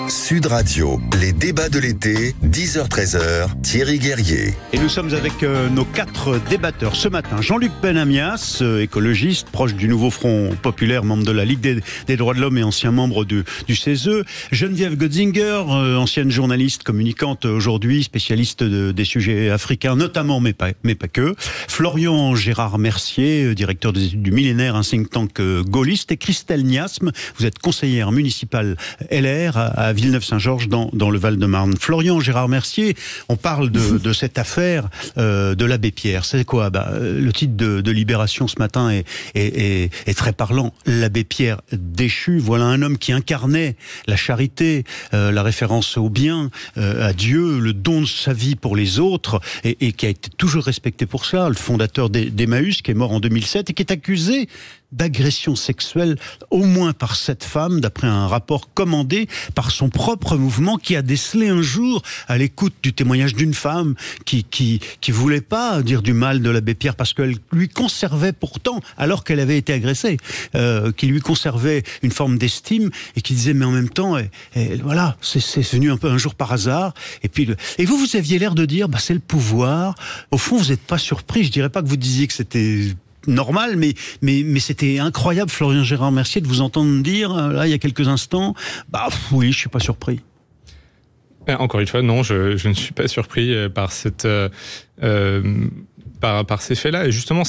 Sud Radio, les débats de l'été, 10h-13h, Thierry Guerrier.
Et nous sommes avec nos 4 débatteurs ce matin. Jean-Luc Benamias, écologiste, proche du Nouveau Front Populaire, membre de la Ligue des droits de l'homme et ancien membre du CESE. Geneviève Götzinger, ancienne journaliste communicante aujourd'hui, spécialiste des sujets africains notamment, mais pas que. Florian Gérard Mercier, directeur des études du millénaire, un think tank gaulliste. Et Christelle Niasme, vous êtes conseillère municipale LR à Villeneuve-Saint-Georges dans le Val-de-Marne. Florian Gérard Mercier, on parle de cette affaire de l'abbé Pierre. C'est quoi? Le titre de Libération ce matin est très parlant. L'abbé Pierre déchu, voilà un homme qui incarnait la charité, la référence au bien, à Dieu, le don de sa vie pour les autres, et qui a été toujours respecté pour ça, le fondateur d'Emmaüs, qui est mort en 2007 et qui est accusé d'agression sexuelle, au moins par cette femme, d'après un rapport commandé par son propre mouvement, qui a décelé un jour, à l'écoute du témoignage d'une femme qui voulait pas dire du mal de l'abbé Pierre, parce qu'elle lui conservait pourtant, alors qu'elle avait été agressée, qui lui conservait une forme d'estime, et qui disait, mais en même temps, voilà, c'est venu un jour par hasard, et vous aviez l'air de dire, c'est le pouvoir. Au fond, vous n'êtes pas surpris, je dirais pas que vous disiez que c'était normal, mais c'était incroyable, Florian Gérard Mercier, de vous entendre dire, là, il y a quelques instants, oui, je suis pas surpris.
Encore une fois, non, je ne suis pas surpris par par ces faits-là. Et justement,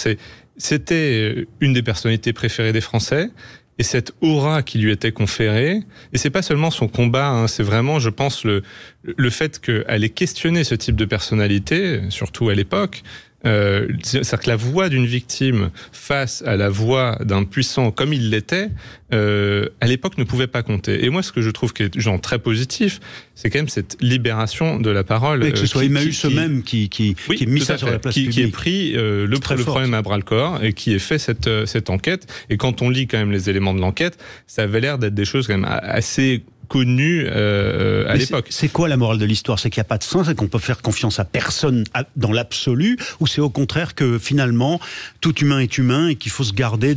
c'était une des personnalités préférées des Français. Et cette aura qui lui était conférée, et c'est pas seulement son combat, c'est vraiment, je pense, le fait qu'elle ait questionné ce type de personnalité, surtout à l'époque. C'est-à-dire que la voix d'une victime face à la voix d'un puissant comme il l'était, à l'époque ne pouvait pas compter. Et moi, ce que je trouve qui est très positif, c'est quand même cette libération de la parole.
Oui, que ce soit Emmaüs eux-mêmes qui ait mis ça sur la place publique.
Qui ait pris le problème à bras-le-corps et qui ait fait cette enquête. Et quand on lit quand même les éléments de l'enquête, ça avait l'air d'être des choses quand même assez connu à l'époque.
C'est quoi la morale de l'histoire? C'est qu'il n'y a pas de sens, c'est qu'on peut faire confiance à personne dans l'absolu, ou c'est au contraire que finalement tout humain est humain et qu'il faut se garder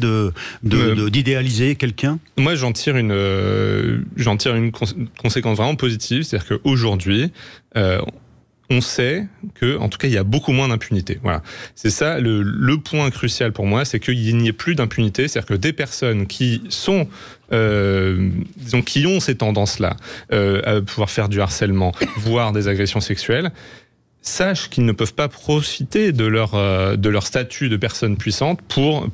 d'idéaliser quelqu'un? Moi,
j'en tire une conséquence vraiment positive, c'est-à-dire qu'aujourd'hui, on sait que, en tout cas, il y a beaucoup moins d'impunité. Voilà. C'est ça le point crucial pour moi, c'est qu'il n'y ait plus d'impunité. C'est-à-dire que des personnes qui sont, qui ont ces tendances-là, à pouvoir faire du harcèlement, voire des agressions sexuelles, sachent qu'ils ne peuvent pas profiter de leur statut de personne puissante pour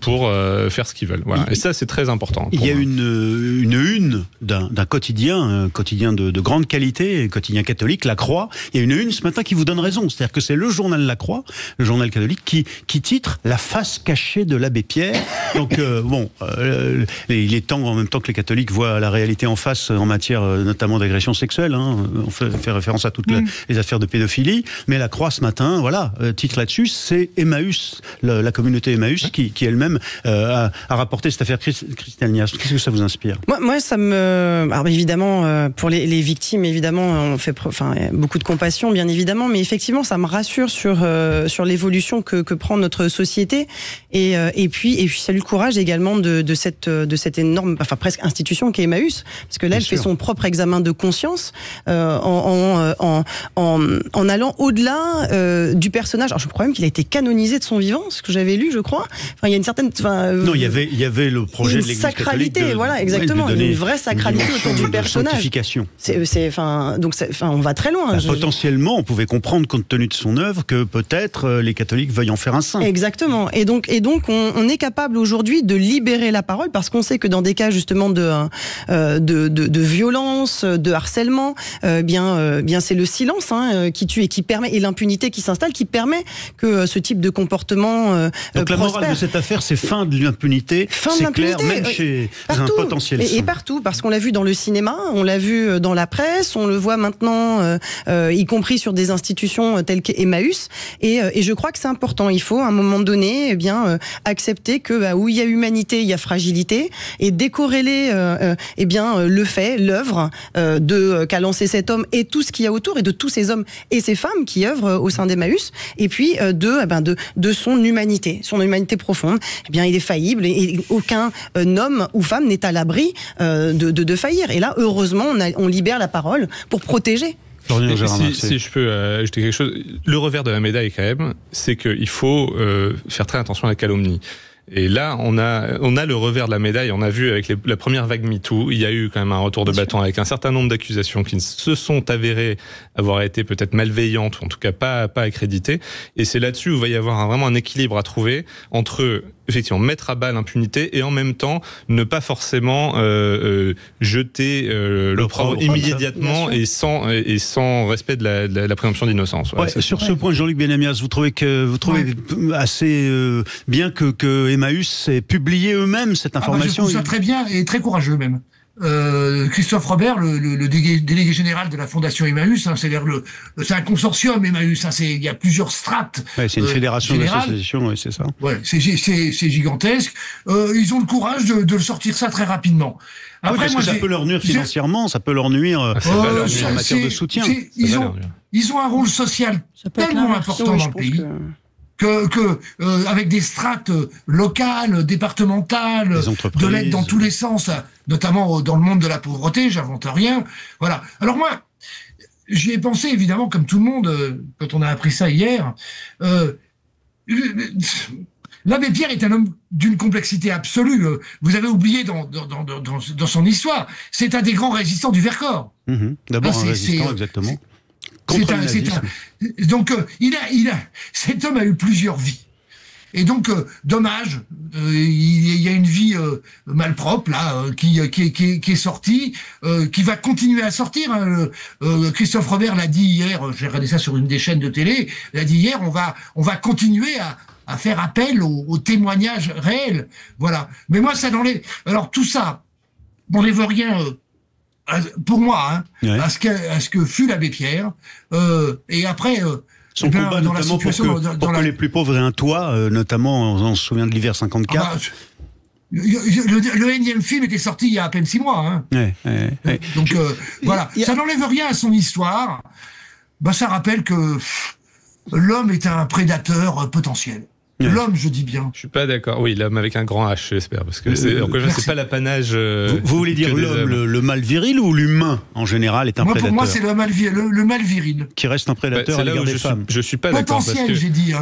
faire ce qu'ils veulent. Voilà. Et ça, c'est très important.
Il y a une d'un quotidien, de grande qualité, quotidien catholique, La Croix. Il y a une une ce matin qui vous donne raison. C'est-à-dire que c'est le journal La Croix, le journal catholique, qui titre La face cachée de l'abbé Pierre. Donc il est temps en même temps que les catholiques voient la réalité en face en matière notamment d'agression sexuelle. On fait référence à toutes les affaires de pédophilie. Mais La Croix ce matin, voilà, titre là-dessus, c'est Emmaüs, la communauté Emmaüs qui elle-même a rapporté cette affaire. Christelle Niasme, qu'est-ce que ça vous inspire?
Moi, ça me... Alors évidemment, pour les victimes, évidemment, on fait beaucoup de compassion, bien évidemment, mais effectivement, ça me rassure sur l'évolution que prend notre société. Et puis salue le courage également de cette énorme, presque institution qu'est Emmaüs, parce que là, elle fait son propre examen de conscience en allant au-delà au-delà du personnage. Alors je crois même qu'il a été canonisé de son vivant, ce que j'avais lu, je crois. Enfin, il y a une certaine.
Non, il y avait le projet de l'Église catholique.
Voilà, exactement. Une vraie sacralité autour du personnage.
Sanctification.
Donc, on va très loin.
Potentiellement, on pouvait comprendre, compte tenu de son œuvre, que peut-être les catholiques veuillent en faire un saint.
Exactement. Et donc, on est capable aujourd'hui de libérer la parole, parce qu'on sait que dans des cas justement de violence, de harcèlement, bien c'est le silence qui tue et qui permet, et l'impunité qui s'installe, qui permet que ce type de comportement
donc
prospère.
La morale de cette affaire, c'est fin de l'impunité. C'est clair, même chez un potentiel saint.
Et partout, parce qu'on l'a vu dans le cinéma, on l'a vu dans la presse, on le voit maintenant, y compris sur des institutions telles qu'Emmaüs. Et je crois que c'est important. Il faut, à un moment donné, accepter que où il y a humanité, il y a fragilité, et décorréler le fait, l'œuvre qu'a lancé cet homme et tout ce qu'il y a autour, et de tous ces hommes et ces femmes qui œuvrent au sein d'Emmaüs, et puis de son humanité profonde. Il est faillible, et aucun homme ou femme n'est à l'abri de faillir. Et là, heureusement, on libère la parole pour protéger.
Si je peux ajouter quelque chose, le revers de la médaille quand même, c'est qu'il faut faire très attention à la calomnie. Et là, on a le revers de la médaille. On a vu avec la première vague MeToo, il y a eu quand même un retour de bâton avec un certain nombre d'accusations qui se sont avérées avoir été peut-être malveillantes, ou en tout cas pas accréditées. Et c'est là-dessus où il va y avoir vraiment un équilibre à trouver entre effectivement mettre à bas l'impunité et en même temps ne pas forcément jeter l'opprobre immédiatement et sans respect de la présomption d'innocence.
Sur ce point, Jean-Luc Benamias, vous trouvez assez bien que Emmaüs ait publié eux-mêmes cette information?
Je trouve ça très bien et très courageux même. Christophe Robert, le délégué général de la Fondation Emmaüs, c'est un consortium Emmaüs, il y a plusieurs strates.
C'est une fédération d'associations, c'est ça.
C'est gigantesque. Ils ont le courage de le sortir ça très rapidement.
Après, ça peut leur nuire financièrement, ça peut leur nuire en matière de soutien.
Ils ont un rôle social tellement important dans le pays. Avec des strates locales, départementales, de l'aide dans tous les sens, notamment dans le monde de la pauvreté, j'invente rien. Voilà. Alors moi, j'y ai pensé évidemment comme tout le monde quand on a appris ça hier. L'abbé Pierre est un homme d'une complexité absolue. Vous avez oublié dans son histoire, c'est un des grands résistants du Vercors.
D'abord un résistant, exactement.
Donc, cet homme a eu plusieurs vies. Et donc, dommage, il y a une vie malpropre, là, qui est sortie, qui va continuer à sortir. Christophe Robert l'a dit hier, j'ai regardé ça sur une des chaînes de télé, il a dit hier, on va continuer à faire appel aux témoignages réels. Voilà. Mais moi, ça n'enlève... Alors, tout ça, n'enlève rien... pour moi, à ce que fut l'abbé Pierre, et après...
son combat dans notamment pour que les plus pauvres aient un toit, notamment, on se souvient de l'hiver 54.
Le énième film était sorti il y a à peine 6 mois. Donc voilà, ça n'enlève rien à son histoire. Ça rappelle que l'homme est un prédateur potentiel. L'homme, je dis bien.
Je suis pas d'accord. Oui, l'homme avec un grand H, j'espère, parce que c'est pas l'apanage.
Vous voulez dire l'homme, le mâle viril, ou l'humain en général est un prédateur?
Pour moi, c'est le mâle viril.
Qui reste un prédateur à l'égard des femmes.
Je suis pas d'accord.
Potentiel, j'ai dit.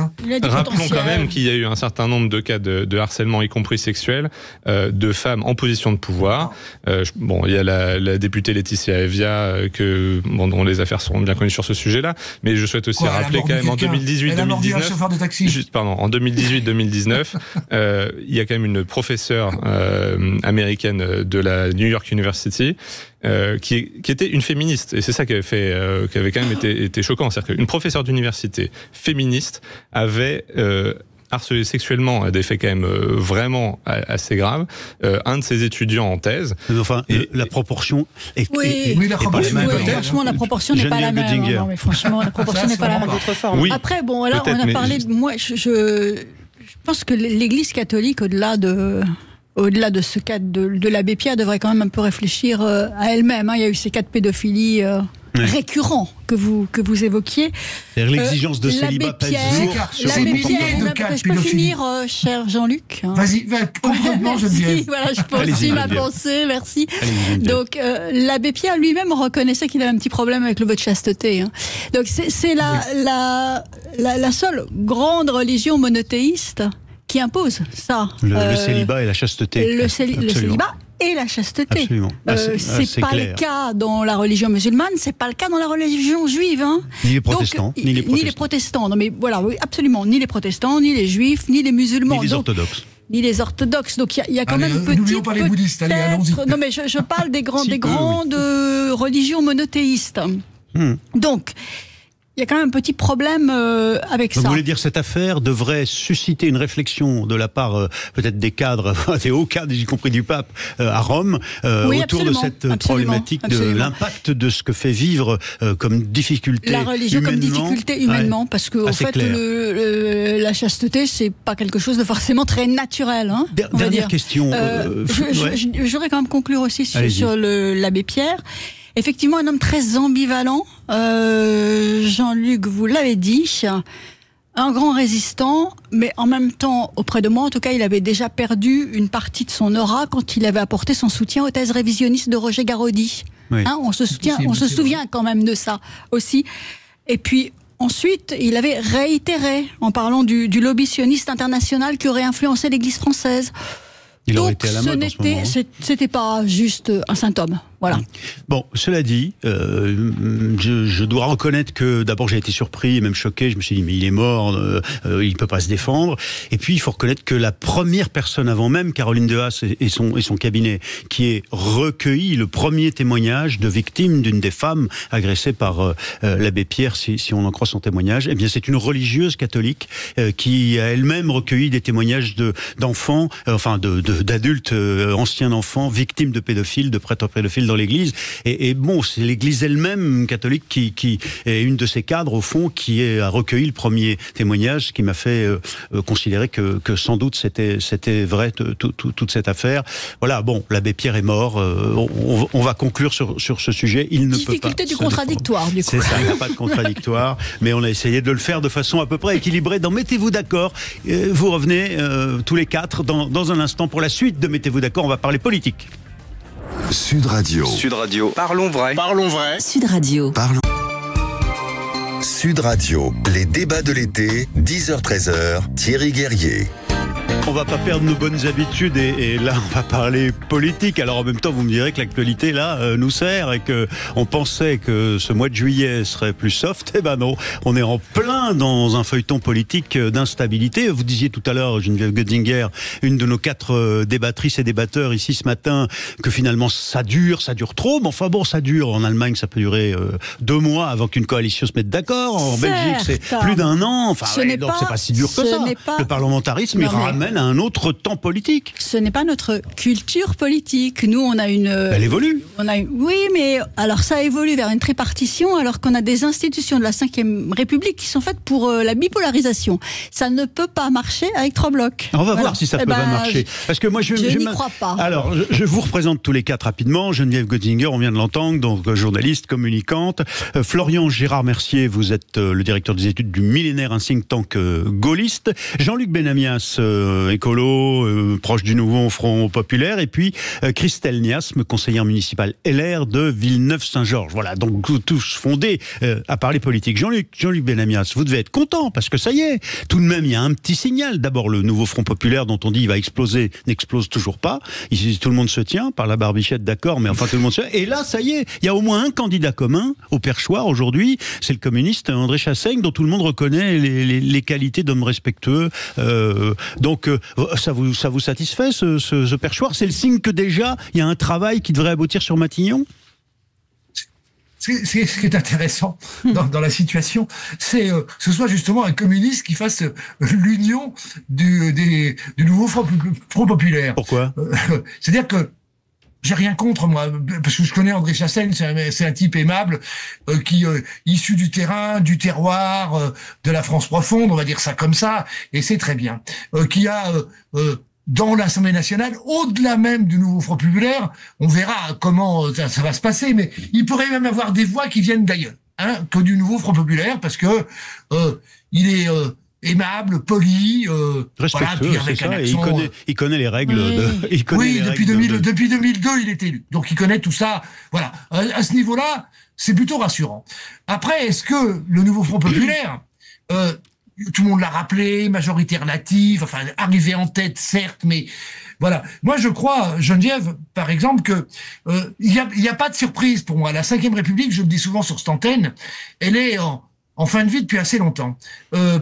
Rappelons quand même qu'il y a eu un certain nombre de cas de harcèlement, y compris sexuel, de femmes en position de pouvoir. Il y a la députée Laetitia Evia, dont les affaires seront bien connues sur ce sujet-là. Mais je souhaite aussi rappeler quand même en 2018-2019. En 2018-2019, il y a quand même une professeure américaine de la New York University qui était une féministe, et c'est ça qui avait quand même été choquant, c'est-à-dire qu'une professeure d'université féministe avait harcelé sexuellement, des faits quand même vraiment assez graves, un de ses étudiants en thèse.
Enfin, la proportion est
la proportion, franchement, la proportion n'est pas la même. Non, mais franchement, la proportion n'est pas la même.
Oui,
après, là, on a parlé de moi. Je pense que l'Église catholique, au-delà de ce cas de l'abbé Pierre, devrait quand même un peu réfléchir à elle-même. Il y a eu ces cas de pédophilie récurrent que vous évoquiez.
C'est-à-dire l'exigence de célibat pèse lourd sur
l'abbé Pierre.
Je peux finir, cher Jean-Luc.
Vas-y, complètement, Geneviève.
Voilà, je poursuis ma pensée, merci. Donc, l'abbé Pierre lui-même reconnaissait qu'il avait un petit problème avec le vote de chasteté. Hein. Donc, c'est la seule grande religion monothéiste qui impose ça.
Le célibat et la chasteté.
Le célibat et la chasteté.
Absolument.
C'est pas le cas dans la religion musulmane, c'est pas le cas dans la religion juive. Hein.
Ni les protestants.
Donc, ni les protestants. Non, mais voilà, oui, absolument. Ni les protestants, ni les juifs, ni les musulmans.
Ni les orthodoxes.
Ni les orthodoxes. Donc il y a quand même
n'oublions pas les bouddhistes. Allez, allons-y.
Non, mais je parle des grandes religions monothéistes. Donc, il y a quand même un petit problème avec ça.
Vous voulez dire cette affaire devrait susciter une réflexion de la part peut-être des cadres, des hauts cadres, y compris du pape, à Rome, autour de cette problématique de l'impact de ce que fait vivre comme difficulté
la religion comme difficulté humainement, parce que en fait la chasteté c'est pas quelque chose de forcément très naturel. Hein,
dernière question.
J'aurais quand même conclure aussi sur l'abbé Pierre. Effectivement, un homme très ambivalent. Jean-Luc, vous l'avez dit, un grand résistant, mais en même temps, auprès de moi, en tout cas, il avait déjà perdu une partie de son aura quand il avait apporté son soutien aux thèses révisionnistes de Roger Garaudy. Oui. Hein, on se souvient quand même de ça aussi. Et puis, ensuite, il avait réitéré en parlant du lobby sioniste international qui aurait influencé l'Église française.
Il aurait été à la mode en ce moment.
C'était pas juste un symptôme. Voilà.
Bon, cela dit, je dois reconnaître que d'abord j'ai été surpris et même choqué. Je me suis dit mais il est mort, il peut pas se défendre. Et puis il faut reconnaître que la première personne avant même Caroline de Haas et son cabinet qui ait recueilli le premier témoignage de victime d'une des femmes agressées par l'abbé Pierre, si on en croit son témoignage, eh bien c'est une religieuse catholique qui a elle-même recueilli des témoignages d'enfants, d'adultes anciens enfants victimes de pédophiles, de prêtres pédophiles dans l'Église. Et bon, c'est l'Église elle-même catholique qui est une de ses cadres, au fond, qui a recueilli le premier témoignage, ce qui m'a fait considérer que sans doute c'était vrai toute cette affaire. Voilà, bon, l'abbé Pierre est mort. On va conclure sur ce sujet. Il ne peut pas.
Difficulté du contradictoire, du coup.
C'est ça, il n'y a pas de contradictoire, mais on a essayé de le faire de façon à peu près équilibrée. Dans Mettez-vous d'accord, vous revenez tous les quatre dans un instant pour la suite de Mettez-vous d'accord. On va parler politique.
Sud Radio.
Sud Radio. Parlons vrai. Parlons vrai.
Sud Radio.
Sud Radio. Les débats de l'été, 10h-13h, Thierry Guerrier.
On va pas perdre nos bonnes habitudes et là on va parler politique. Alors en même temps vous me direz que l'actualité là nous sert et que on pensait que ce mois de juillet serait plus soft. Eh ben non, on est en plein dans un feuilleton politique d'instabilité. Vous disiez tout à l'heure, Geneviève Götzinger, une de nos 4 débattrices et débatteurs ici ce matin, que finalement ça dure trop. Mais enfin bon, ça dure. En Allemagne ça peut durer 2 mois avant qu'une coalition se mette d'accord. En Belgique c'est plus d'1 an. Enfin donc c'est pas si dur que ça. Le parlementarisme il ramène à un autre temps politique.
Ce n'est pas notre culture politique. Nous, on a une...
Elle évolue.
Oui, mais alors ça évolue vers une tripartition alors qu'on a des institutions de la Ve République qui sont faites pour la bipolarisation. Ça ne peut pas marcher avec 3 blocs.
On va voir si ça peut pas marcher. Parce que moi, je
n'y crois pas.
Alors, je vous représente tous les 4 rapidement. Geneviève Götzinger, on vient de l'entendre, donc journaliste, communicante. Florian Gérard-Mercier, vous êtes le directeur des études du Millénaire, un think tank gaulliste. Jean-Luc Benamias, écolo, proche du nouveau Front Populaire, et puis Christelle Niasme, conseillère municipale LR de Villeneuve-Saint-Georges. Voilà, donc tous fondés à parler politique. Jean-Luc Benamias, vous devez être content, parce que ça y est, tout de même, il y a un petit signal. D'abord, le nouveau Front Populaire, dont on dit il va exploser, n'explose toujours pas. Ici, tout le monde se tient, par la barbichette, d'accord, mais enfin, tout le monde se tient. Et là, ça y est, il y a au moins un candidat commun au perchoir aujourd'hui, c'est le communiste André Chassaigne, dont tout le monde reconnaît les qualités d'homme respectueux. Donc, ça vous satisfait, ce perchoir? C'est le signe que déjà, il y a un travail qui devrait aboutir sur Matignon?
Ce qui est intéressant dans la situation, c'est ce soit justement un communiste qui fasse l'union du nouveau Front Populaire.
Pourquoi?
C'est-à-dire que j'ai rien contre, moi, parce que je connais André Chassaigne, c'est un type aimable, qui issu du terrain, du terroir, de la France profonde, on va dire ça comme ça, et c'est très bien. Qui a dans l'Assemblée nationale, au-delà même du nouveau Front populaire, on verra comment ça va se passer, mais il pourrait même avoir des voix qui viennent d'ailleurs, que du nouveau Front populaire, parce que il est aimable, poli,
respectueux,
voilà, avec
c'est ça,
accent,
et il connaît les règles.
Depuis 2002, il est élu, donc il connaît tout ça. Voilà, à ce niveau-là, c'est plutôt rassurant. Après, est-ce que le nouveau Front populaire tout le monde l'a rappelé, majorité relative, enfin, arrivé en tête, certes, mais voilà. Moi, je crois, Geneviève, par exemple, que il y a pas de surprise pour moi. La Ve République, je le dis souvent sur cette antenne, elle est en fin de vie depuis assez longtemps.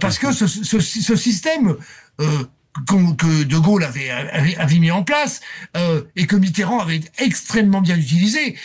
Parce que ce système que De Gaulle avait mis en place et que Mitterrand avait extrêmement bien utilisé,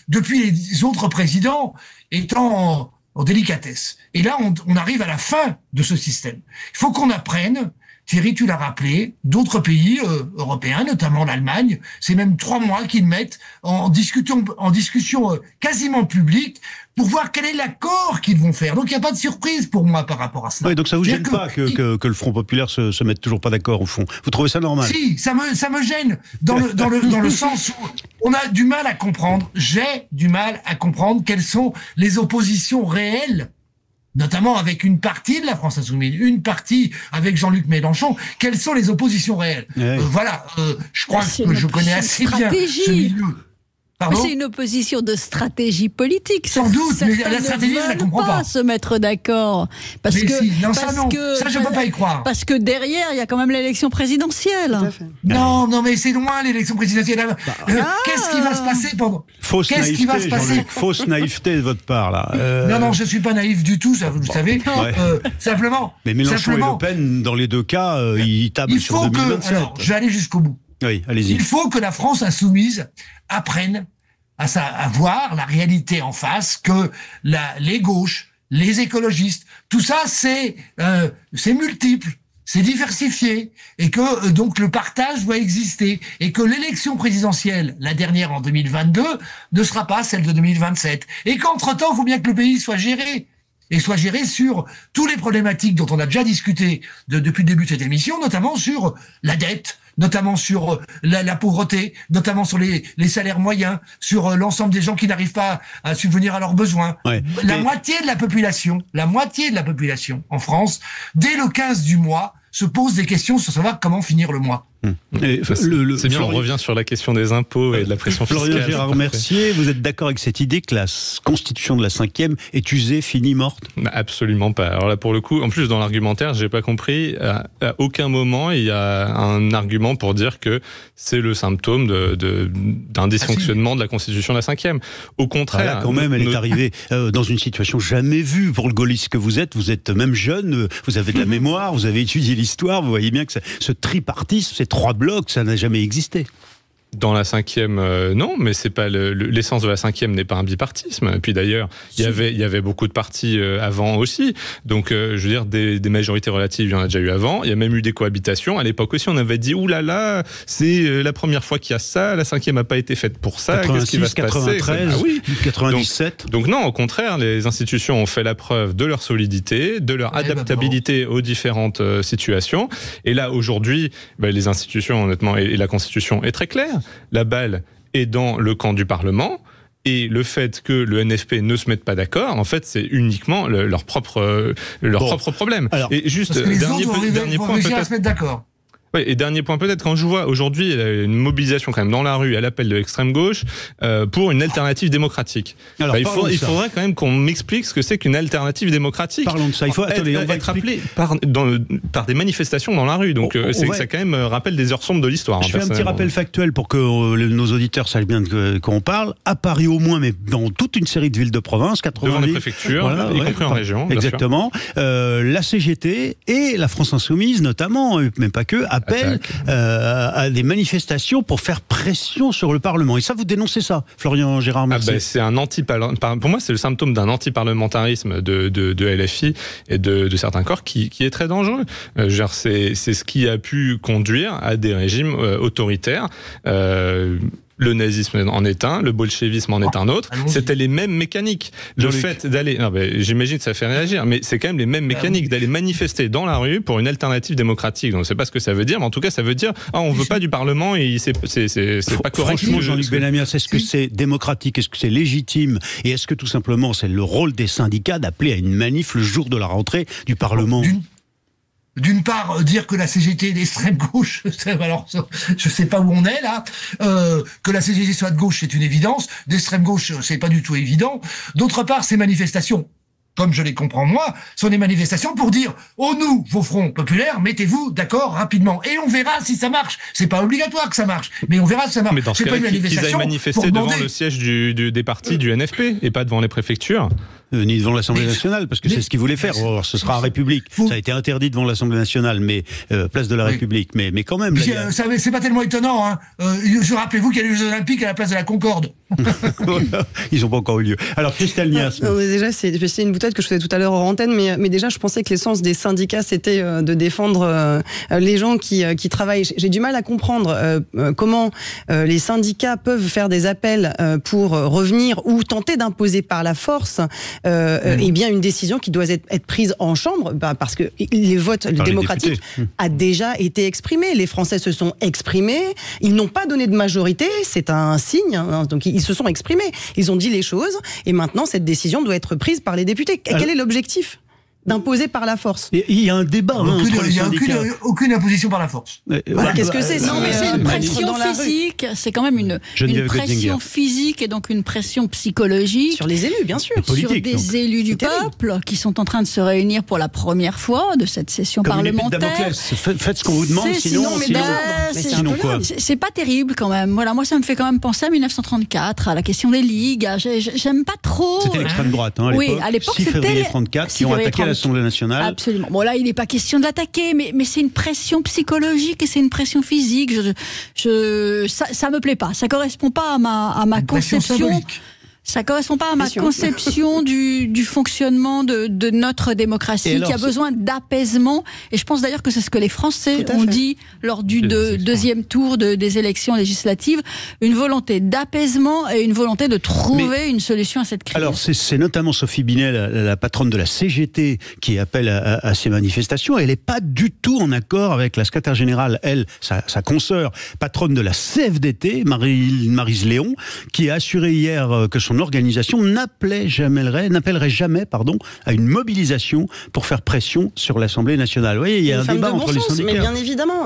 depuis les autres présidents étant en délicatesse. Et là, on arrive à la fin de ce système. Il faut qu'on apprenne, Thierry, tu l'as rappelé, d'autres pays européens, notamment l'Allemagne, c'est même 3 mois qu'ils mettent en discussion quasiment publique pour voir quel est l'accord qu'ils vont faire. Donc il n'y a pas de surprise pour moi par rapport à ça.
Oui, donc ça vous gêne pas que le Front populaire se mette toujours pas d'accord au fond. Vous trouvez ça normal?
Si, ça me gêne dans le sens où on a du mal à comprendre. J'ai du mal à comprendre quelles sont les oppositions réelles, notamment avec une partie de la France Insoumise, une partie avec Jean-Luc Mélenchon. Quelles sont les oppositions réelles? Voilà, je crois que je connais assez bien ce milieu.
Mais c'est une opposition de stratégie politique.
Sans doute, mais la stratégie, je ne la comprends pas.
Se mettre d'accord. Parce que
ça, je ne peux pas y croire.
Parce que derrière, il y a quand même l'élection présidentielle.
Non, mais c'est loin l'élection présidentielle. Qu'est-ce qui va se passer pendant? Qu'est-ce qui va se passer?
Fausse naïveté de votre part, là.
Non, je ne suis pas naïf du tout, ça, vous le savez. Simplement.
Mais Mélenchon et Le Pen, dans les deux cas, ils tablent sur 2027.
Alors, je vais aller jusqu'au bout.
Oui, allez-y.
Il faut que la France insoumise apprenne à voir la réalité en face, que les gauches, les écologistes, tout ça c'est multiple, c'est diversifié, et que donc le partage doit exister, et que l'élection présidentielle, la dernière en 2022, ne sera pas celle de 2027, et qu'entre-temps, il faut bien que le pays soit géré. Et soit géré sur tous les problématiques dont on a déjà discuté depuis le début de cette émission, notamment sur la dette, notamment sur la pauvreté, notamment sur les salaires moyens, sur l'ensemble des gens qui n'arrivent pas à subvenir à leurs besoins. La moitié de la population en France, dès le 15 du mois, se pose des questions sur savoir comment finir le mois.
C'est bien, on revient sur la question des impôts et de la pression fiscale.
Florian Gérard Mercier, vous êtes d'accord avec cette idée que la constitution de la 5e est usée, finie, morte?
Absolument pas. Alors là, pour le coup, en plus, dans l'argumentaire, j'ai pas compris, à aucun moment, il y a un argument pour dire que c'est le symptôme d'un dysfonctionnement de la constitution de la 5e. Au contraire.
Là, quand même, elle est arrivée dans une situation jamais vue pour le gaulliste que vous êtes même jeune, vous avez de la mémoire, vous avez étudié l'histoire, vous voyez bien que ce tripartisme, ces 3 blocs, ça n'a jamais existé.
Dans la 5e, non, mais c'est pas l'essence de la 5e n'est pas un bipartisme. Et puis d'ailleurs, il y avait beaucoup de partis avant aussi. Donc, je veux dire, des majorités relatives, il y en a déjà eu avant. Il y a même eu des cohabitations. À l'époque aussi, on avait dit, oulala, c'est la première fois qu'il y a ça. La 5e n'a pas été faite pour ça.
86,
qu'est-ce qui va se
93,
passer?
97.
Donc non, au contraire, les institutions ont fait la preuve de leur solidité, de leur adaptabilité aux différentes situations. Et là, aujourd'hui, les institutions, honnêtement, et la Constitution est très claire. La balle est dans le camp du Parlement. Et le fait que le NFP ne se mette pas d'accord, en fait, c'est uniquement leur propre problème.
Alors,
et juste, dernier point peut-être.
À se mettre d'accord.
Oui, et dernier point peut-être, quand je vois aujourd'hui une mobilisation quand même dans la rue à l'appel de l'extrême gauche pour une alternative démocratique. Alors, il faudrait quand même qu'on m'explique ce que c'est qu'une alternative démocratique.
Parlons de ça. Il faut
être appelé par des manifestations dans la rue. Donc ça quand même rappelle des heures sombres de l'histoire.
Je fais un petit rappel factuel pour que nos auditeurs sachent bien de quoi on parle. À Paris au moins, mais dans toute une série de villes de province, 90.
Devant les préfectures, y compris en région.
Exactement. La CGT et la France Insoumise notamment, mais pas que, appellent à des manifestations pour faire pression sur le Parlement. Et ça, vous dénoncez ça, Florian Gérard Mercier?
C'est un pour moi, c'est le symptôme d'un anti-parlementarisme de LFI et de certains corps qui est très dangereux. C'est ce qui a pu conduire à des régimes autoritaires. le nazisme en est un, le bolchevisme en est un autre. C'était les mêmes mécaniques. Le fait d'aller... j'imagine que ça fait réagir, mais c'est quand même les mêmes mécaniques d'aller manifester dans la rue pour une alternative démocratique. Donc, je ne sais pas ce que ça veut dire, mais en tout cas, ça veut dire on ne veut pas du Parlement et c'est pas correct.
Franchement, Jean-Luc Benamias, est-ce que c'est démocratique? Est-ce que c'est légitime? Et est-ce que tout simplement, c'est le rôle des syndicats d'appeler à une manif le jour de la rentrée du Parlement?
D'une part, dire que la CGT est d'extrême gauche, alors je sais pas où on est là, que la CGT soit de gauche, c'est une évidence, d'extrême gauche, c'est pas du tout évident. D'autre part, ces manifestations, comme je les comprends moi, sont des manifestations pour dire « Oh nous, vos fronts populaires, mettez-vous d'accord rapidement. Et on verra si ça marche. » C'est pas obligatoire que ça marche, mais on verra si ça marche.
Mais dans ce cas, qu'ils aillent manifester devant le siège des partis du NFP et pas devant les préfectures.
Ni devant l'Assemblée nationale, parce que c'est ce qu'ils voulaient faire. Alors, ce sera à République. Ça a été interdit devant l'Assemblée nationale, mais place de la République. Mais quand même. Là,
c'est pas tellement étonnant. Hein. Rappelez-vous qu'il y a les Jeux Olympiques à la place de la Concorde.
Ils n'ont pas encore eu lieu. Alors, Christelle Nias.
Déjà, c'est une boutade que je faisais tout à l'heure en antenne, mais déjà, je pensais que l'essence des syndicats, c'était de défendre les gens qui travaillent. J'ai du mal à comprendre comment les syndicats peuvent faire des appels pour revenir ou tenter d'imposer par la force eh bien une décision qui doit être prise en chambre, parce que les votes démocratiques a déjà été exprimé. Les Français se sont exprimés. Ils n'ont pas donné de majorité. C'est un signe. Hein, donc ils se sont exprimés. Ils ont dit les choses. Et maintenant, cette décision doit être prise par les députés. Quel est l'objectif ? D'imposer par la force.
Il y a un débat entre les syndicats.
Aucune imposition par la force.
Qu'est-ce que c'est?
Non, mais c'est une pression physique. C'est quand même une pression physique et donc une pression psychologique.
Sur les élus, bien sûr.
Sur des élus du peuple qui sont en train de se réunir pour la première fois de cette session parlementaire.
Faites ce qu'on vous demande, sinon quoi?
C'est pas terrible quand même. Voilà, moi ça me fait quand même penser à 1934, à la question des ligues. J'aime pas trop.
C'était l'extrême droite, hein, à l'époque.
Oui, à l'époque
6 février 34 qui ont attaqué l'Assemblée nationale.
Absolument. Bon, là, il n'est pas question de l'attaquer, mais c'est une pression psychologique et c'est une pression physique. Ça me plaît pas. Ça correspond pas à ma conception. Ça correspond pas à ma conception du fonctionnement de notre démocratie, qui a besoin d'apaisement. Et je pense d'ailleurs que c'est ce que les Français ont dit lors du deuxième tour des élections législatives. Une volonté d'apaisement et une volonté de trouver une solution à cette crise.
Alors, c'est notamment Sophie Binet, la patronne de la CGT, qui appelle à ces manifestations. Elle n'est pas du tout en accord avec la secrétaire générale, sa consoeur, patronne de la CFDT, Maryse Léon, qui a assuré hier que son organisation n'appellerait jamais à une mobilisation pour faire pression sur l'Assemblée nationale. Vous voyez, il y a un débat entre les syndicats.
Mais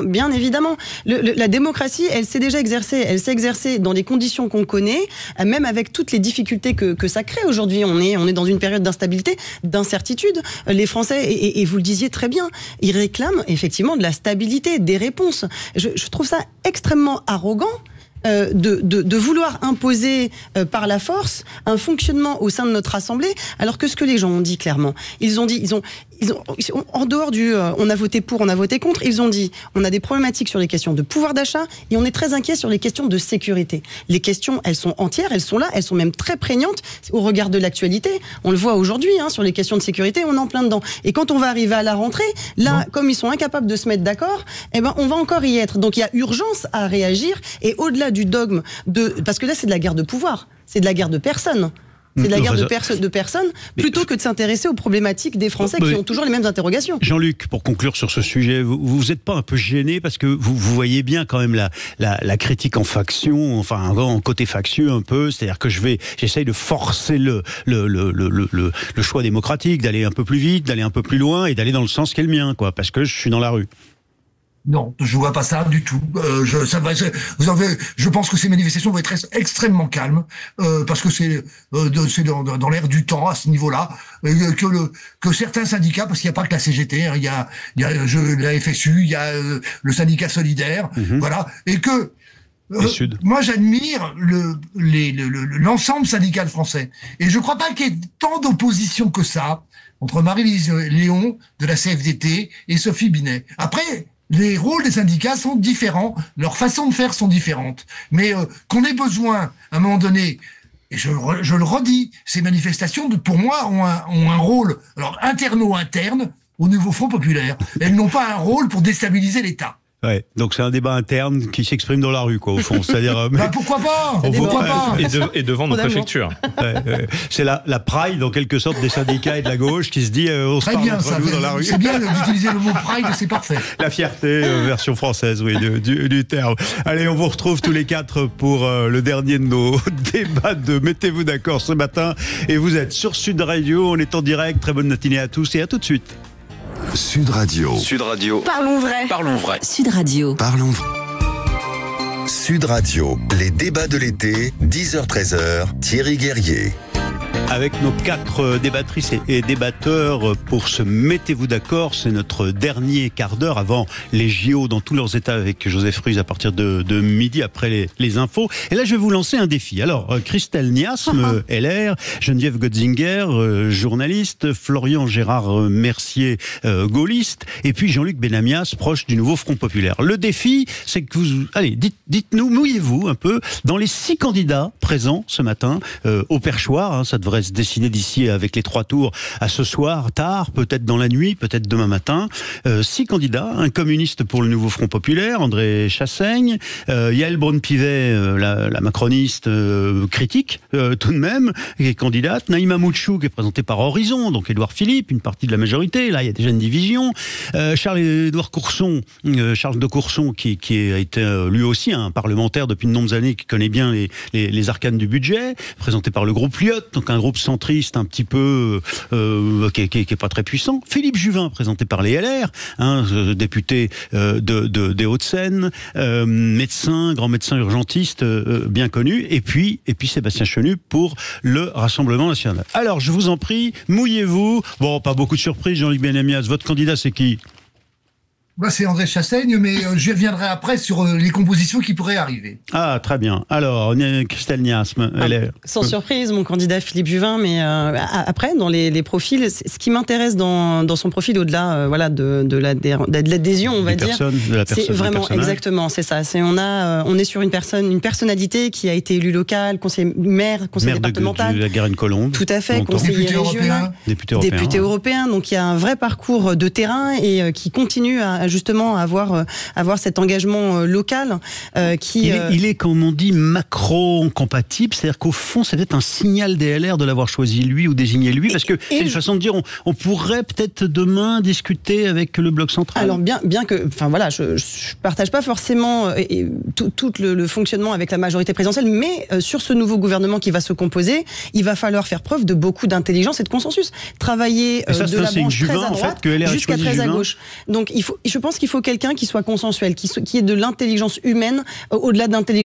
bien évidemment. La démocratie, elle s'est déjà exercée. Elle s'est exercée dans des conditions qu'on connaît, même avec toutes les difficultés que ça crée aujourd'hui. On est dans une période d'instabilité, d'incertitude. Les Français, et vous le disiez très bien, ils réclament effectivement de la stabilité, des réponses. Je trouve ça extrêmement arrogant de vouloir imposer par la force un fonctionnement au sein de notre Assemblée, alors que ce que les gens ont dit clairement, ils ont en dehors du on a voté pour, on a voté contre, ils ont dit on a des problématiques sur les questions de pouvoir d'achat et on est très inquiet sur les questions de sécurité. Les questions, elles sont entières, elles sont là, elles sont même très prégnantes au regard de l'actualité. On le voit aujourd'hui sur les questions de sécurité, on est en plein dedans. Et quand on va arriver à la rentrée, là, comme ils sont incapables de se mettre d'accord, on va encore y être. Donc il y a urgence à réagir, et au-delà du dogme parce que là c'est de la guerre de pouvoir, c'est de la guerre de personnes. C'est de la guerre de personnes, plutôt que de s'intéresser aux problématiques des Français qui ont toujours les mêmes interrogations.
Jean-Luc, pour conclure sur ce sujet, vous êtes pas un peu gêné parce que vous voyez bien quand même la critique en faction, enfin en côté factieux un peu, c'est-à-dire que j'essaye de forcer le choix démocratique, d'aller un peu plus vite, d'aller un peu plus loin et d'aller dans le sens qui est le mien, quoi, parce que je suis dans la rue.
Non, je vois pas ça du tout. Je pense que ces manifestations vont être extrêmement calmes, parce que c'est dans l'air du temps à ce niveau-là, que certains syndicats, parce qu'il n'y a pas que la CGT, il y a la FSU, il y a le syndicat solidaire, voilà, et que moi j'admire l'ensemble syndical français, et je crois pas qu'il y ait tant d'opposition que ça entre Maryse Léon de la CFDT et Sophie Binet. Après, les rôles des syndicats sont différents, leurs façons de faire sont différentes. Mais qu'on ait besoin, à un moment donné, et je le redis, ces manifestations, pour moi, ont un rôle interno-interne au nouveau Front populaire. Elles n'ont pas un rôle pour déstabiliser l'État.
Ouais. Donc c'est un débat interne qui s'exprime dans la rue, quoi, au fond. C'est-à-dire,
pourquoi pas,
et devant nos préfectures.
C'est la Pride, en quelque sorte, des syndicats et de la gauche qui se dit on se parle entre nous dans la rue.
C'est bien d'utiliser le mot Pride, c'est parfait.
La fierté, version française, oui, du terme. Allez, on vous retrouve tous les 4 pour le dernier de nos débats de Mettez-vous d'accord ce matin. Et vous êtes sur Sud Radio, on est en direct. Très bonne matinée à tous et à tout de suite.
Sud Radio.
Sud Radio.
Parlons vrai.
Parlons vrai.
Sud Radio.
Parlons vrai. Sud Radio, les débats de l'été, 10h-13h, Thierry Guerrier.
Avec nos 4 débattrices et débatteurs pour ce Mettez-vous d'accord, c'est notre dernier quart d'heure avant les JO dans tous leurs états avec Joseph Ruiz à partir de midi après les infos. Et là, je vais vous lancer un défi. Alors, Christelle Niasme, LR, Geneviève Götzinger, journaliste, Florian Gérard Mercier, gaulliste, et puis Jean-Luc Benamias, proche du nouveau Front Populaire. Le défi, c'est que vous... Allez, dites-nous, mouillez-vous un peu dans les 6 candidats présents ce matin au perchoir, hein, ça devrait se décider d'ici avec les 3 tours à ce soir, tard, peut-être dans la nuit, peut-être demain matin. 6 candidats, un communiste pour le nouveau Front Populaire, André Chassaigne, Yael Braun-Pivet, la macroniste critique, tout de même, qui est candidate, Naïma Mouchou, qui est présentée par Horizon, donc Édouard Philippe, une partie de la majorité, là il y a déjà une division, Charles-Édouard Courson, Charles de Courson, qui a été lui aussi un parlementaire depuis de nombreuses années, qui connaît bien les arcanes du budget, présenté par le groupe Lyot, donc un groupe centriste un petit peu qui est pas très puissant. Philippe Juvin, présenté par les LR, député des Hauts-de-Seine, médecin, grand médecin urgentiste bien connu, et puis Sébastien Chenu pour le Rassemblement national. Alors, je vous en prie, mouillez-vous. Bon, pas beaucoup de surprises, Jean-Luc Benamias. Votre candidat, c'est qui ?
C'est André Chassaigne, mais je reviendrai après sur les compositions qui pourraient arriver.
Ah, très bien. Alors, Christelle Niasme.
Sans surprise, mon candidat Philippe Juvin, mais après, dans les profils, ce qui m'intéresse dans son profil, au-delà de l'adhésion, on va dire, c'est vraiment, exactement, c'est ça. On est sur une personnalité qui a été élue locale, conseiller maire, conseiller départemental.
De la Garenne-Colombe.
Tout à fait, conseiller régional, député européen. Donc, il y a un vrai parcours de terrain et qui continue à justement avoir cet engagement local qui...
Il est, comme on dit, macro-compatible, c'est-à-dire qu'au fond, c'est peut-être un signal des LR de l'avoir choisi lui ou désigné lui, parce que c'est une façon de dire, on pourrait peut-être demain discuter avec le bloc central.
Alors bien que, enfin voilà, je partage pas forcément tout le fonctionnement avec la majorité présidentielle, mais sur ce nouveau gouvernement qui va se composer, il va falloir faire preuve de beaucoup d'intelligence et de consensus. Travailler de la branche très à droite jusqu'à très à gauche. Donc je pense qu'il faut quelqu'un qui soit consensuel, qui ait de l'intelligence humaine au-delà d'intelligence